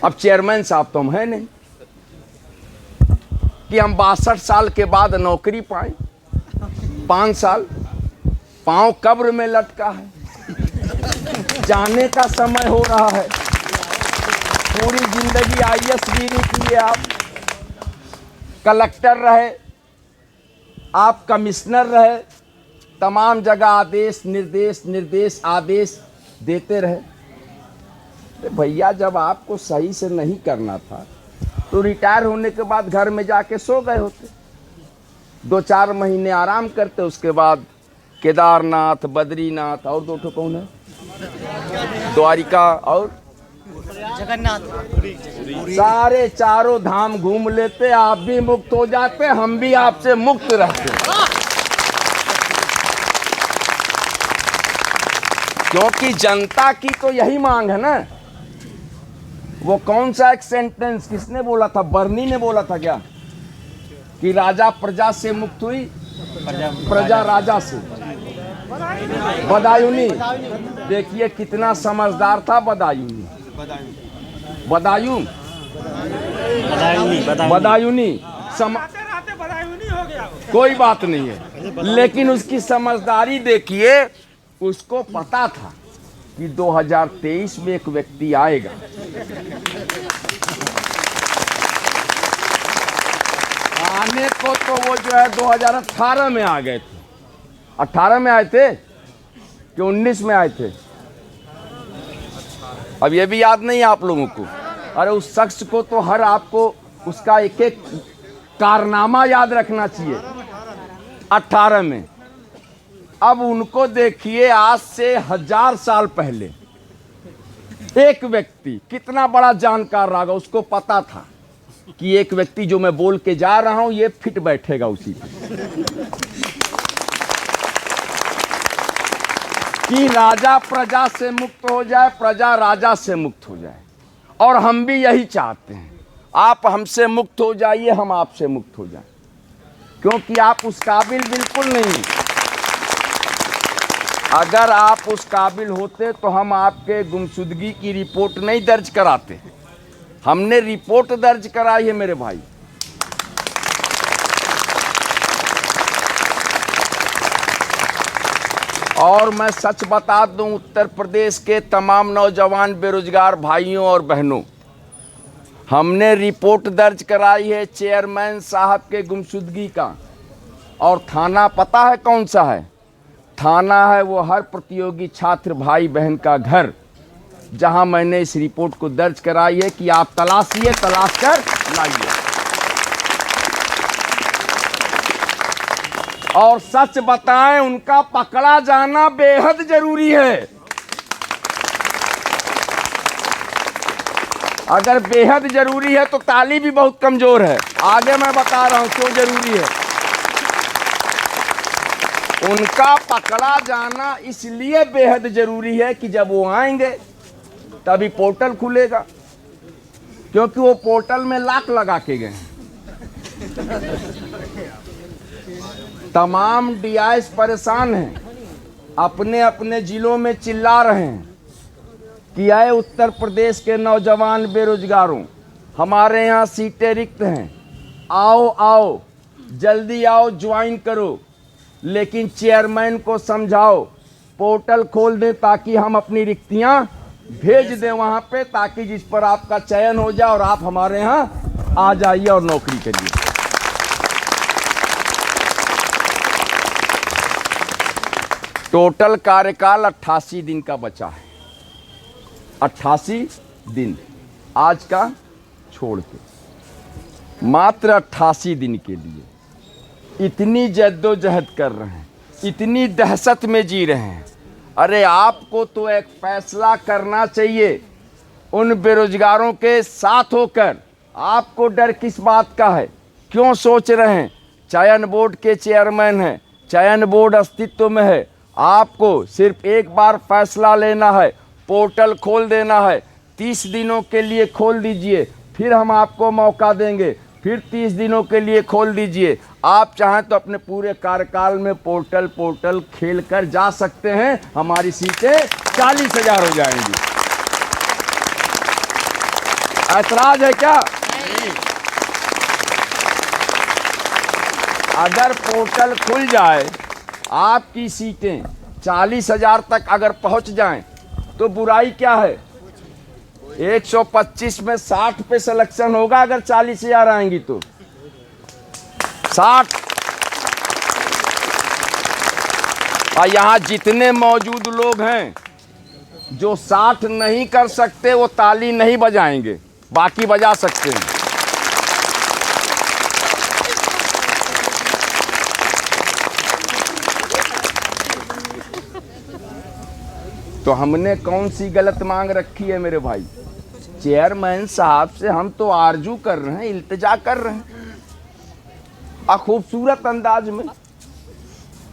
Speaker 2: अब चेयरमैन साहब तो हम हैं नहीं कि हम 62 साल के बाद नौकरी पाएं। 5 साल पांव कब्र में लटका है, जाने का समय हो रहा है। पूरी जिंदगी IAS गिरी किए, आप कलेक्टर रहे, आप कमिश्नर रहे, तमाम जगह आदेश निर्देश निर्देश आदेश, देते रहे। तो भैया जब आपको सही से नहीं करना था तो रिटायर होने के बाद घर में जाके सो गए होते, 2-4 महीने आराम करते, उसके बाद केदारनाथ, बद्रीनाथ और 2 कौन है, द्वारिका और जगन्नाथ, सारे चारों धाम घूम लेते, आप भी मुक्त हो जाते, हम भी आपसे मुक्त रहते। क्योंकि जनता की तो यही मांग है ना। वो कौन सा एक सेंटेंस किसने बोला था, बर्नी ने बोला था क्या, कि राजा प्रजा से मुक्त हुई, प्रजा राजा से। बदायूनी, देखिए कितना समझदार था बदायूनी, बदायूनी कोई बात नहीं है, लेकिन उसकी समझदारी देखिए, उसको पता था कि 2023 में एक व्यक्ति आएगा। आने को तो वो जो है 2018 में आ गए थे। 18 में आए थे कि 19 में आए थे, अब ये भी याद नहीं आप लोगों को। अरे उस शख्स को तो हर आपको उसका एक एक कारनामा याद रखना चाहिए। 18 में, अब उनको देखिए आज से 1000 साल पहले एक व्यक्ति कितना बड़ा जानकार रहा, उसको पता था कि एक व्यक्ति जो मैं बोल के जा रहा हूं ये फिट बैठेगा उसी पे, कि राजा प्रजा से मुक्त हो जाए, प्रजा राजा से मुक्त हो जाए। और हम भी यही चाहते हैं, आप हमसे मुक्त हो जाइए, हम आपसे मुक्त हो जाएं, क्योंकि आप उस काबिल बिल्कुल नहीं। अगर आप उस काबिल होते तो हम आपके गुमशुदगी की रिपोर्ट नहीं दर्ज कराते। हमने रिपोर्ट दर्ज कराई है मेरे भाई। और मैं सच बता दूं, उत्तर प्रदेश के तमाम नौजवान बेरोजगार भाइयों और बहनों, हमने रिपोर्ट दर्ज कराई है चेयरमैन साहब के गुमशुदगी का। और थाना पता है कौन सा है? थाना है वो हर प्रतियोगी छात्र भाई बहन का घर, जहां मैंने इस रिपोर्ट को दर्ज कराई है कि आप तलाशिए, तलाश कर लाइए। और सच बताएं, उनका पकड़ा जाना बेहद जरूरी है। अगर बेहद जरूरी है तो ताली भी बहुत कमजोर है। आगे मैं बता रहा हूं क्यों जरूरी है। उनका पकड़ा जाना इसलिए बेहद जरूरी है कि जब वो आएंगे तभी पोर्टल खुलेगा, क्योंकि वो पोर्टल में लाक लगा के गए हैं। तमाम डीआईएस परेशान हैं, अपने अपने जिलों में चिल्ला रहे हैं कि आए उत्तर प्रदेश के नौजवान बेरोजगारों, हमारे यहाँ सीटें रिक्त हैं, आओ आओ जल्दी आओ, ज्वाइन करो। लेकिन चेयरमैन को समझाओ पोर्टल खोल दे ताकि हम अपनी रिक्तियां भेज दें वहां पे, ताकि जिस पर आपका चयन हो जाए और आप हमारे यहाँ आ जाइए और नौकरी करिए। टोटल कार्यकाल 88 दिन का बचा है, 88 दिन आज का छोड़ के, मात्र 88 दिन के लिए इतनी जद्दोजहद कर रहे हैं, इतनी दहशत में जी रहे हैं। अरे आपको तो एक फैसला करना चाहिए उन बेरोजगारों के साथ होकर। आपको डर किस बात का है? क्यों सोच रहे हैं? चयन बोर्ड के चेयरमैन हैं, चयन बोर्ड अस्तित्व में है। आपको सिर्फ एक बार फैसला लेना है, पोर्टल खोल देना है। 30 दिनों के लिए खोल दीजिए, फिर हम आपको मौका देंगे, फिर 30 दिनों के लिए खोल दीजिए। आप चाहें तो अपने पूरे कार्यकाल में पोर्टल खेल कर जा सकते हैं। हमारी सीटें 40,000 हो जाएंगी। ऐतराज है क्या? अगर पोर्टल खुल जाए, आपकी सीटें 40,000 तक अगर पहुंच जाएं, तो बुराई क्या है? 125 में 60 पे सिलेक्शन होगा। अगर 40,000 आएंगी तो 60। और यहाँ जितने मौजूद लोग हैं जो 60 नहीं कर सकते वो ताली नहीं बजाएंगे, बाकी बजा सकते हैं। तो हमने कौन सी गलत मांग रखी है मेरे भाई? चेयरमैन साहब से हम तो आरजू कर रहे हैं, इल्तिजा कर रहे हैं खूबसूरत अंदाज में।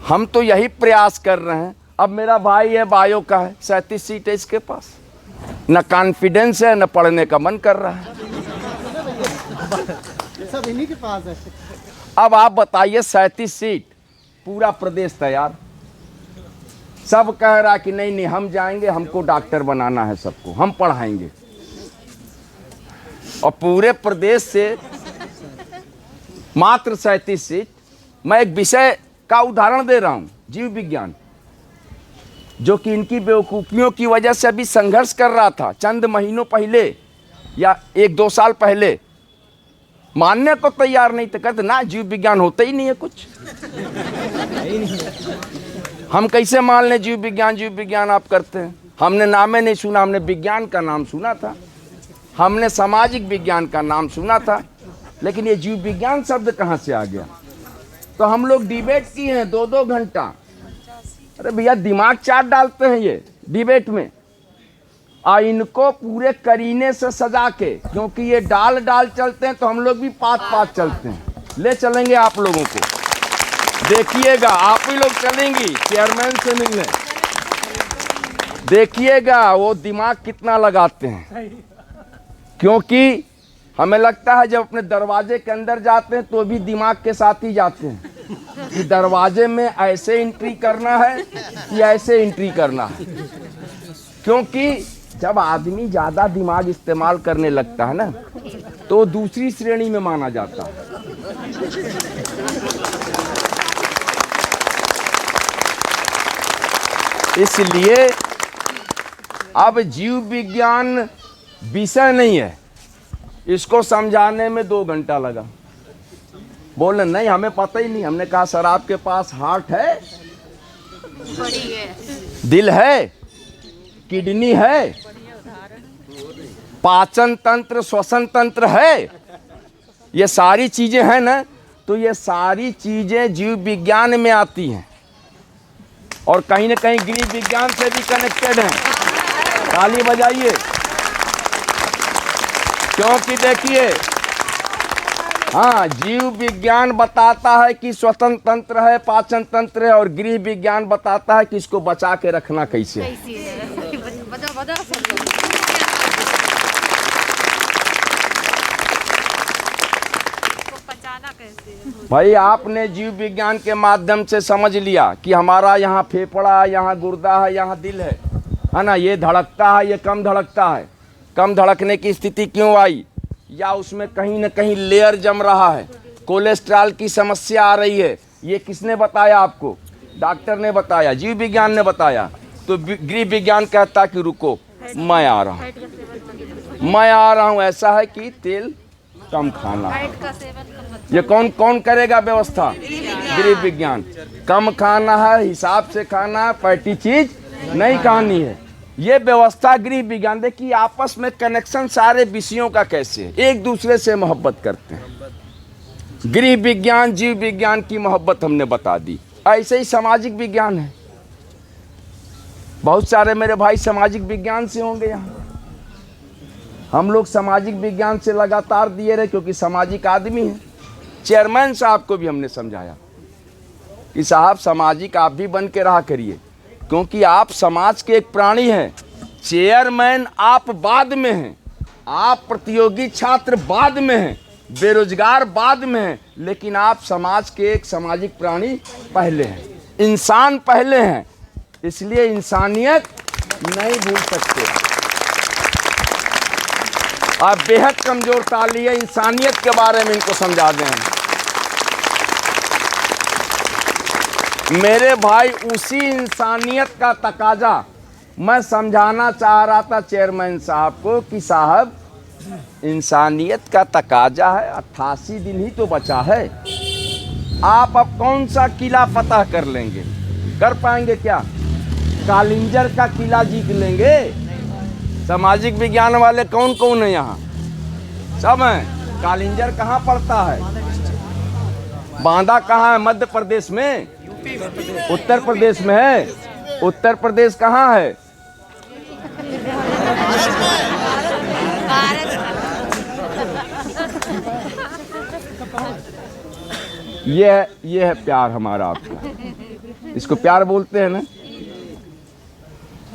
Speaker 2: हम तो यही प्रयास कर रहे हैं। अब मेरा भाई है, बायो का है, 37 सीट है इसके पास, न कॉन्फिडेंस है न पढ़ने का मन कर रहा है।
Speaker 3: सब इन्हीं के पास है।
Speaker 2: अब आप बताइए, 37 सीट, पूरा प्रदेश तैयार, सब कह रहा कि नहीं नहीं हम जाएंगे, हमको डॉक्टर बनाना है, सबको हम पढ़ाएंगे। और पूरे प्रदेश से मात्र 37 सीट। मैं एक विषय का उदाहरण दे रहा हूं, जीव विज्ञान, जो कि इनकी बेवकूफियों की वजह से अभी संघर्ष कर रहा था चंद महीनों पहले या 1-2 साल पहले। मानने को तैयार नहीं थे, कहते ना जीव विज्ञान होता ही नहीं है कुछ। हम कैसे मान लें जीव विज्ञान आप करते हैं? हमने नामे नहीं सुना, हमने विज्ञान का नाम सुना था, हमने सामाजिक विज्ञान का नाम सुना था, लेकिन ये जीव विज्ञान शब्द कहाँ से आ गया? तो हम लोग डिबेट किए हैं 2-2 घंटा। अरे भैया दिमाग चाट डालते हैं ये डिबेट में, और इनको पूरे करीने से सजा के, क्योंकि ये डाल चलते हैं तो हम लोग भी पात चलते हैं। ले चलेंगे आप लोगों को, देखिएगा, आप ही लोग चलेंगी चेयरमैन से मिलने, देखिएगा वो दिमाग कितना लगाते हैं। क्योंकि हमें लगता है जब अपने दरवाजे के अंदर जाते हैं तो भी दिमाग के साथ ही जाते हैं कि दरवाजे में ऐसे एंट्री करना है कि ऐसे एंट्री करना है। क्योंकि जब आदमी ज़्यादा दिमाग इस्तेमाल करने लगता है ना, तो दूसरी श्रेणी में माना जाता है। इसलिए अब जीव विज्ञान विषय नहीं है, इसको समझाने में 2 घंटा लगा। बोले नहीं हमें पता ही नहीं। हमने कहा सर आपके पास हार्ट है, दिल है, किडनी है, पाचन तंत्र, श्वसन तंत्र है, ये सारी चीजें हैं ना। तो ये सारी चीजें जीव विज्ञान में आती हैं और कहीं ना कहीं गृह विज्ञान से भी कनेक्टेड हैं। ताली बजाइए, क्योंकि देखिए, हाँ, जीव विज्ञान बताता है कि श्वसन तंत्र है, पाचन तंत्र है, और गृह विज्ञान बताता है कि इसको बचा के रखना कैसे है। भाई आपने जीव विज्ञान के माध्यम से समझ लिया कि हमारा यहाँ फेफड़ा है, यहाँ गुर्दा है, यहाँ दिल है ना, ये धड़कता है, ये कम धड़कता है। कम धड़कने की स्थिति क्यों आई? या उसमें कहीं ना कहीं लेयर जम रहा है, कोलेस्ट्रॉल की समस्या आ रही है। ये किसने बताया आपको? डॉक्टर ने बताया, जीव विज्ञान ने बताया। तो गृह विज्ञान कहता कि रुको, मैं आ रहा हूँ, ऐसा है कि तेल कम खाना है। ये कौन करेगा व्यवस्था? गृह विज्ञान। कम खाना है, हिसाब से खाना है, फैटी चीज नहीं खानी है, ये व्यवस्था गृह विज्ञान। देखिए आपस में कनेक्शन सारे विषयों का कैसे है, एक दूसरे से मोहब्बत करते हैं। गृह विज्ञान जीव विज्ञान की मोहब्बत हमने बता दी। ऐसे ही सामाजिक विज्ञान है, बहुत सारे मेरे भाई सामाजिक विज्ञान से होंगे यहाँ। हम लोग सामाजिक विज्ञान से लगातार दिए रहे, क्योंकि सामाजिक आदमी है। चेयरमैन साहब को भी हमने समझाया कि साहब सामाजिक आप भी बन के रहा करिए, क्योंकि आप समाज के एक प्राणी हैं। चेयरमैन आप बाद में हैं, आप प्रतियोगी छात्र बाद में हैं, बेरोजगार बाद में हैं, लेकिन आप समाज के एक सामाजिक प्राणी पहले हैं, इंसान पहले हैं। इसलिए इंसानियत नहीं भूल सकते। आप बेहद कमजोर ताली है, इंसानियत के बारे में इनको समझा दें। मेरे भाई उसी इंसानियत का तकाजा मैं समझाना चाह रहा था चेयरमैन साहब को कि साहब इंसानियत का तकाजा है, 88 दिन ही तो बचा है। आप अब कौन सा किला फतह कर लेंगे? कर पाएंगे क्या? कालिंजर का किला जीत लेंगे। सामाजिक विज्ञान वाले कौन कौन है यहाँ? सब हैं। कालिंजर कहाँ पड़ता है? बांदा कहाँ है? मध्य प्रदेश में? उत्तर प्रदेश में है। उत्तर प्रदेश कहाँ है? ये है प्यार हमारा आपका। इसको प्यार बोलते हैं ना,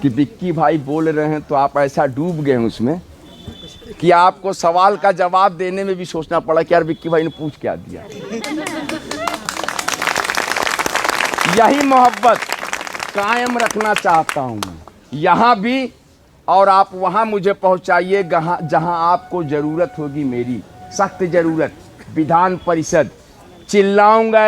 Speaker 2: कि विक्की भाई बोल रहे हैं तो आप ऐसा डूब गए हैं उसमें कि आपको सवाल का जवाब देने में भी सोचना पड़ा कि यार विक्की भाई ने पूछ क्या दिया। यही मोहब्बत कायम रखना चाहता हूं मैं यहाँ भी, और आप वहां मुझे पहुंचाइए जहां आपको जरूरत होगी, मेरी सख्त जरूरत। विधान परिषद चिल्लाऊंगा,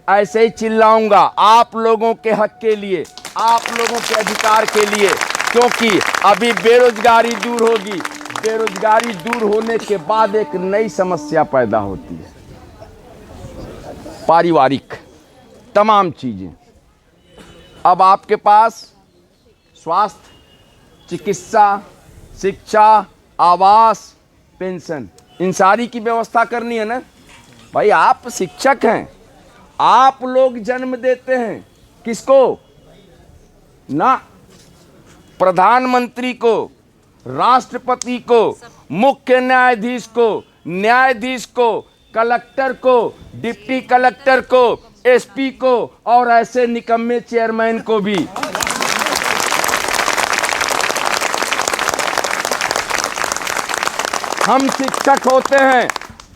Speaker 2: ऐसे ही चिल्लाऊंगा आप लोगों के हक के लिए, आप लोगों के अधिकार के लिए, क्योंकि अभी बेरोजगारी दूर होगी। बेरोजगारी दूर होने के बाद एक नई समस्या पैदा होती है, पारिवारिक तमाम चीजें। अब आपके पास स्वास्थ्य, चिकित्सा, शिक्षा, आवास, पेंशन, इन सारी की व्यवस्था करनी है ना भाई। आप शिक्षक हैं, आप लोग जन्म देते हैं किसको? ना प्रधानमंत्री को, राष्ट्रपति को, मुख्य न्यायाधीश को, न्यायाधीश को, कलेक्टर को, डिप्टी कलेक्टर को, एसपी को, और ऐसे निकम्मे चेयरमैन को भी। हम शिक्षक होते हैं,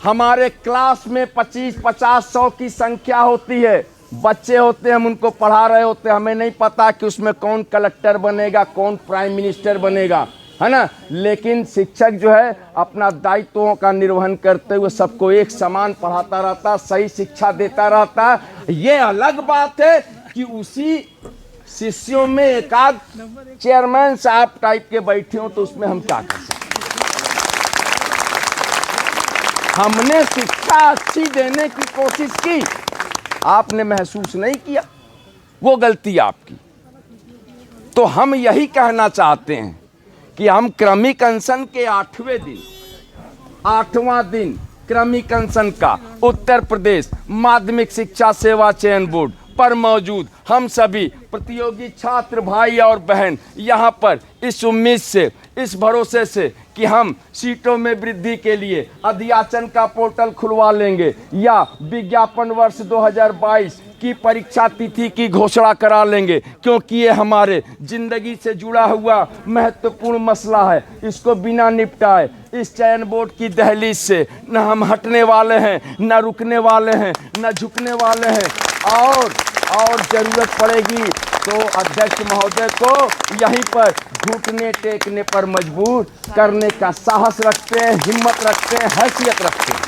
Speaker 2: हमारे क्लास में 25-50-100 की संख्या होती है, बच्चे होते हैं, हम उनको पढ़ा रहे होते हैं। हमें नहीं पता कि उसमें कौन कलेक्टर बनेगा, कौन प्राइम मिनिस्टर बनेगा, है ना। लेकिन शिक्षक जो है अपना दायित्वों का निर्वहन करते हुए सबको एक समान पढ़ाता रहता, सही शिक्षा देता रहता। ये अलग बात है कि उसी शिष्यों में एक आध चेयरमैन साहब टाइप के बैठे हो, तो उसमें हम क्या कर सकते? हमने शिक्षा अच्छी देने की कोशिश की, आपने महसूस नहीं किया, वो गलती आपकी। तो हम यही कहना चाहते हैं कि हम क्रमिक अनशन के 8वां दिन क्रमिक अनशन का उत्तर प्रदेश माध्यमिक शिक्षा सेवा चयन बोर्ड पर मौजूद हम सभी प्रतियोगी छात्र भाई और बहन यहाँ पर इस उम्मीद से, इस भरोसे से कि हम सीटों में वृद्धि के लिए अध्याचन का पोर्टल खुलवा लेंगे या विज्ञापन वर्ष 2022 की परीक्षा तिथि की घोषणा करा लेंगे, क्योंकि ये हमारे जिंदगी से जुड़ा हुआ महत्वपूर्ण मसला है। इसको बिना निपटाए इस चयन बोर्ड की दहलीज से न हम हटने वाले हैं, न रुकने वाले हैं, न झुकने वाले हैं। और जरूरत पड़ेगी तो अध्यक्ष महोदय को यहीं पर घुटने टेकने पर मजबूर करने का साहस रखते हैं, हिम्मत रखते हैं, हैसियत रखते हैं।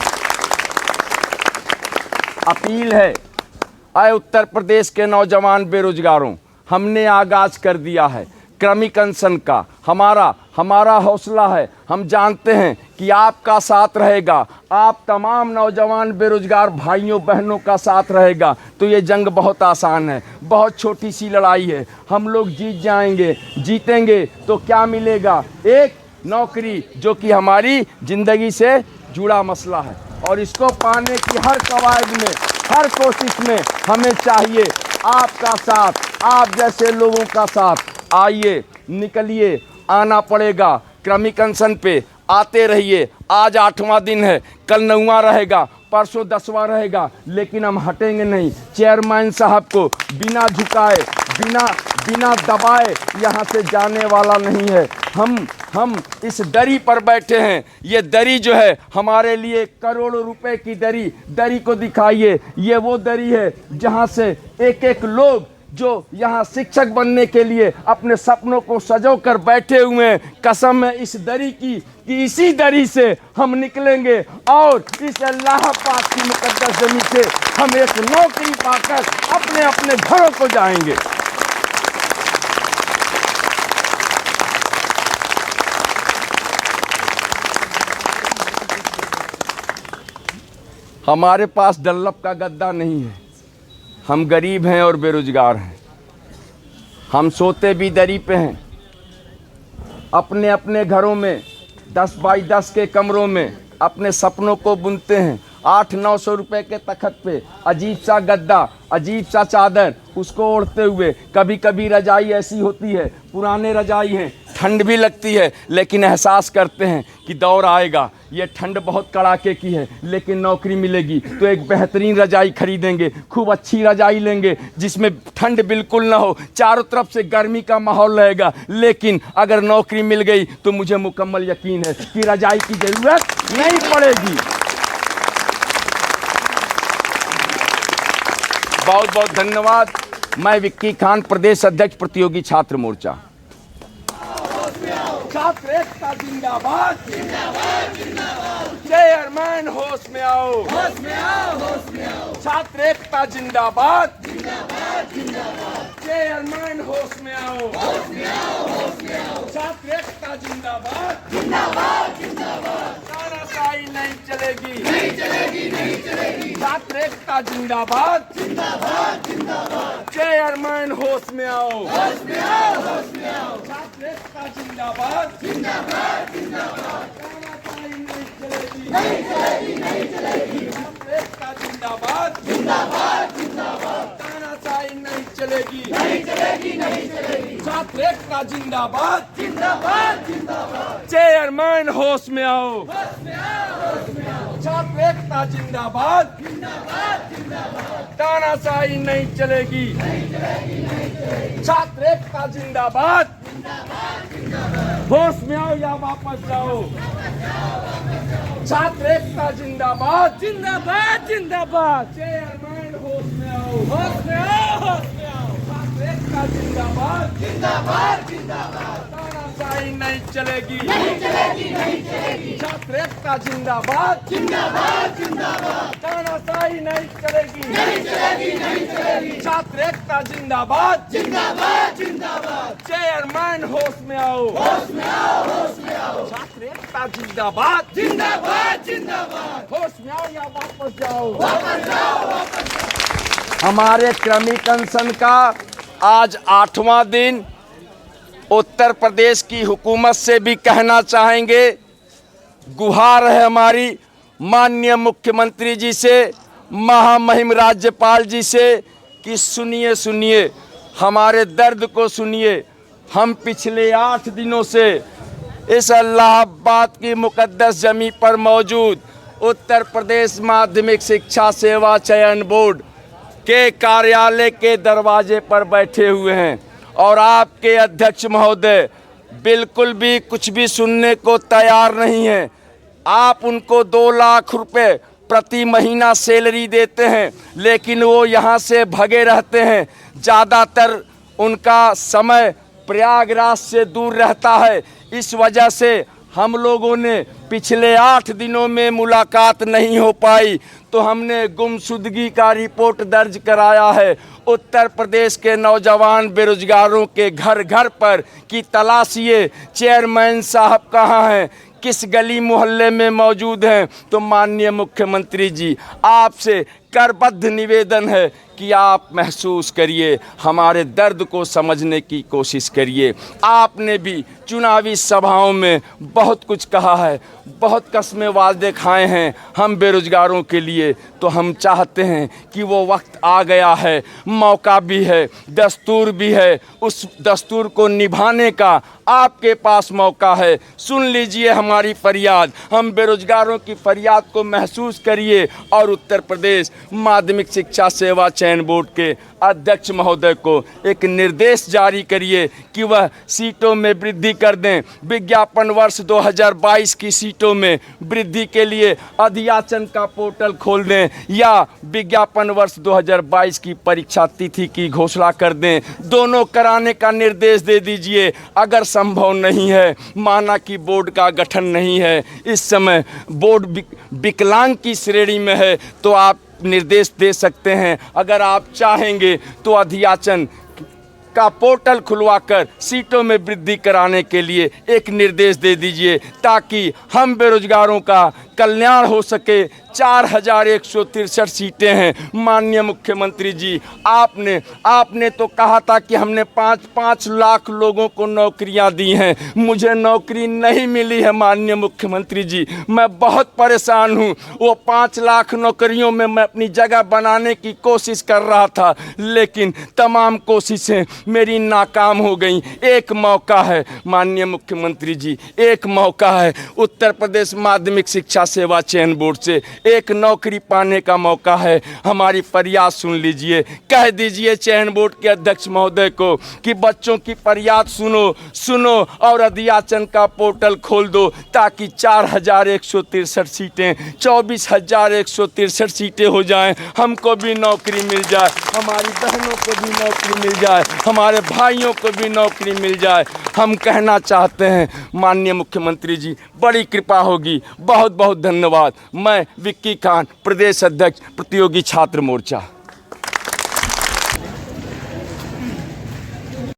Speaker 2: अपील है, आए उत्तर प्रदेश के नौजवान बेरोजगारों, हमने आगाज कर दिया है क्रमिक अनशन का। हमारा हौसला है, हम जानते हैं कि आपका साथ रहेगा, आप तमाम नौजवान बेरोजगार भाइयों बहनों का साथ रहेगा। तो ये जंग बहुत आसान है, बहुत छोटी सी लड़ाई है, हम लोग जीत जाएंगे। जीतेंगे तो क्या मिलेगा? एक नौकरी, जो कि हमारी ज़िंदगी से जुड़ा मसला है, और इसको पाने की हर कवायद में, हर कोशिश में हमें चाहिए आपका साथ, आप जैसे लोगों का साथ। आइए, निकलिए, आना पड़ेगा क्रमिक अनशन पे, आते रहिए। आज 8वां दिन है, कल 9वां रहेगा, परसों 10वां रहेगा, लेकिन हम हटेंगे नहीं। चेयरमैन साहब को बिना झुकाए, बिना दबाए यहाँ से जाने वाला नहीं है। हम इस दरी पर बैठे हैं, ये दरी जो है हमारे लिए करोड़ों रुपए की दरी को दिखाइए। ये वो दरी है जहाँ से एक लोग जो यहाँ शिक्षक बनने के लिए अपने सपनों को सजो कर बैठे हुए हैं, कसम है इस दरी की कि इसी दरी से हम निकलेंगे और इस अल्लाह पाक की मुकद्दस ज़मीन से हम एक नौकरी पाकर अपने अपने घरों को जाएंगे। हमारे पास डल्लप का गद्दा नहीं है, हम गरीब हैं और बेरोजगार हैं। हम सोते भी दरी पे हैं, अपने अपने घरों में 10 बाई 10 के कमरों में अपने सपनों को बुनते हैं। 800-900 रुपए के तखत पे अजीब सा गद्दा, अजीब सा चादर, उसको ओढ़ते हुए कभी कभी रजाई ऐसी होती है, पुराने रजाई हैं, ठंड भी लगती है, लेकिन एहसास करते हैं कि दौर आएगा, ये ठंड बहुत कड़ाके की है, लेकिन नौकरी मिलेगी तो एक बेहतरीन रजाई खरीदेंगे, खूब अच्छी रजाई लेंगे जिसमें ठंड बिल्कुल ना हो, चारों तरफ से गर्मी का माहौल रहेगा। लेकिन अगर नौकरी मिल गई तो मुझे मुकम्मल यकीन है कि रजाई की ज़रूरत नहीं पड़ेगी। बहुत बहुत धन्यवाद। मैं विक्की खान, प्रदेश अध्यक्ष प्रतियोगी छात्र मोर्चा। छात्र एकता जिंदाबाद, चेयरमैन होश में आओ, छात्र एकता जिंदाबाद, चेयरमैन होश में आओ, छात्र एकता जिंदाबाद, तानाशाही नहीं चलेगी, छात्र एकता जिंदाबाद, चेयरमैन होश में आओ, छात्र एकता जिंदाबाद, तानाशाही नहीं चलेगी, छात्र एकता जिंदाबाद, तानाशाही नहीं चलेगी, छात्र एकता जिंदाबाद, चेयरमैन होश में आओ, छात्र एकता जिंदाबाद, तानाशाही नहीं चलेगी, छात्र एकता जिंदाबाद, होश में आओ या वापस जाओ, छात्र एकता जिंदाबाद, जिंदाबाद, चेयरमैन होश में आओ, छात्र एकता जिंदाबाद, तानाशाही नहीं चलेगी, छात्र एकता जिंदाबाद, तानाशाही नहीं चलेगी, छात्र एकता जिंदाबाद, चेयरमैन होश में आओ, छात्र एकता जिंदाबाद, होश में आओ या वापस जाओ, हमारे क्रमिक अनशन का आज 8वां दिन। उत्तर प्रदेश की हुकूमत से भी कहना चाहेंगे, गुहार है हमारी माननीय मुख्यमंत्री जी से, महामहिम राज्यपाल जी से कि सुनिए, हमारे दर्द को सुनिए। हम पिछले 8 दिनों से इस इलाहाबाद की मुकद्दस जमी पर मौजूद उत्तर प्रदेश माध्यमिक शिक्षा सेवा चयन बोर्ड के कार्यालय के दरवाजे पर बैठे हुए हैं और आपके अध्यक्ष महोदय बिल्कुल भी कुछ भी सुनने को तैयार नहीं हैं। आप उनको 2 लाख रुपए प्रति महीना सैलरी देते हैं, लेकिन वो यहाँ से भगे रहते हैं। ज़्यादातर उनका समय प्रयागराज से दूर रहता है। इस वजह से हम लोगों ने पिछले 8 दिनों में मुलाकात नहीं हो पाई, तो हमने गुमशुदगी का रिपोर्ट दर्ज कराया है। उत्तर प्रदेश के नौजवान बेरोजगारों के घर घर पर कि तलाशिए चेयरमैन साहब कहाँ हैं, किस गली मोहल्ले में मौजूद हैं। तो माननीय मुख्यमंत्री जी, आपसे करबद्ध निवेदन है कि आप महसूस करिए, हमारे दर्द को समझने की कोशिश करिए। आपने भी चुनावी सभाओं में बहुत कुछ कहा है, बहुत कस्में वादे खाए हैं हम बेरोजगारों के लिए। तो हम चाहते हैं कि वो वक्त आ गया है, मौका भी है, दस्तूर भी है, उस दस्तूर को निभाने का आपके पास मौका है। सुन लीजिए हमारी फरियाद, हम बेरोजगारों की फरियाद को महसूस करिए और उत्तर प्रदेश माध्यमिक शिक्षा सेवा चयन बोर्ड के अध्यक्ष महोदय को एक निर्देश जारी करिए कि वह सीटों में वृद्धि कर दें। विज्ञापन वर्ष 2022 की सीटों में वृद्धि के लिए अध्याचन का पोर्टल खोल दें या विज्ञापन वर्ष 2022 की परीक्षा तिथि की घोषणा कर दें। दोनों कराने का निर्देश दे दीजिए। अगर संभव नहीं है, माना कि बोर्ड का गठन नहीं है, इस समय बोर्ड विकलांग की श्रेणी में है, तो आप निर्देश दे सकते हैं। अगर आप चाहेंगे तो अध्याचन का पोर्टल खुलवाकर सीटों में वृद्धि कराने के लिए एक निर्देश दे दीजिए, ताकि हम बेरोजगारों का कल्याण हो सके। 4163 सीटें हैं। माननीय मुख्यमंत्री जी, आपने तो कहा था कि हमने 5-5 लाख लोगों को नौकरियां दी हैं। मुझे नौकरी नहीं मिली है माननीय मुख्यमंत्री जी, मैं बहुत परेशान हूं। वो 5 लाख नौकरियों में मैं अपनी जगह बनाने की कोशिश कर रहा था, लेकिन तमाम कोशिशें मेरी नाकाम हो गई। एक मौका है माननीय मुख्यमंत्री जी, एक मौका है उत्तर प्रदेश माध्यमिक शिक्षा सेवा चयन बोर्ड से एक नौकरी पाने का मौका है। हमारी फरियाद सुन लीजिए, कह दीजिए चयन बोर्ड के अध्यक्ष महोदय को कि बच्चों की फरियाद सुनो और अध्याचन का पोर्टल खोल दो, ताकि 4163 सीटें 24,163 सीटें हो जाएं। हमको भी नौकरी मिल जाए, हमारी बहनों को भी नौकरी मिल जाए, हमारे भाइयों को भी नौकरी मिल जाए। हम कहना चाहते हैं माननीय मुख्यमंत्री जी, बड़ी कृपा होगी। बहुत बहुत धन्यवाद। मैं विक्की खान, प्रदेश अध्यक्ष प्रतियोगी छात्र मोर्चा।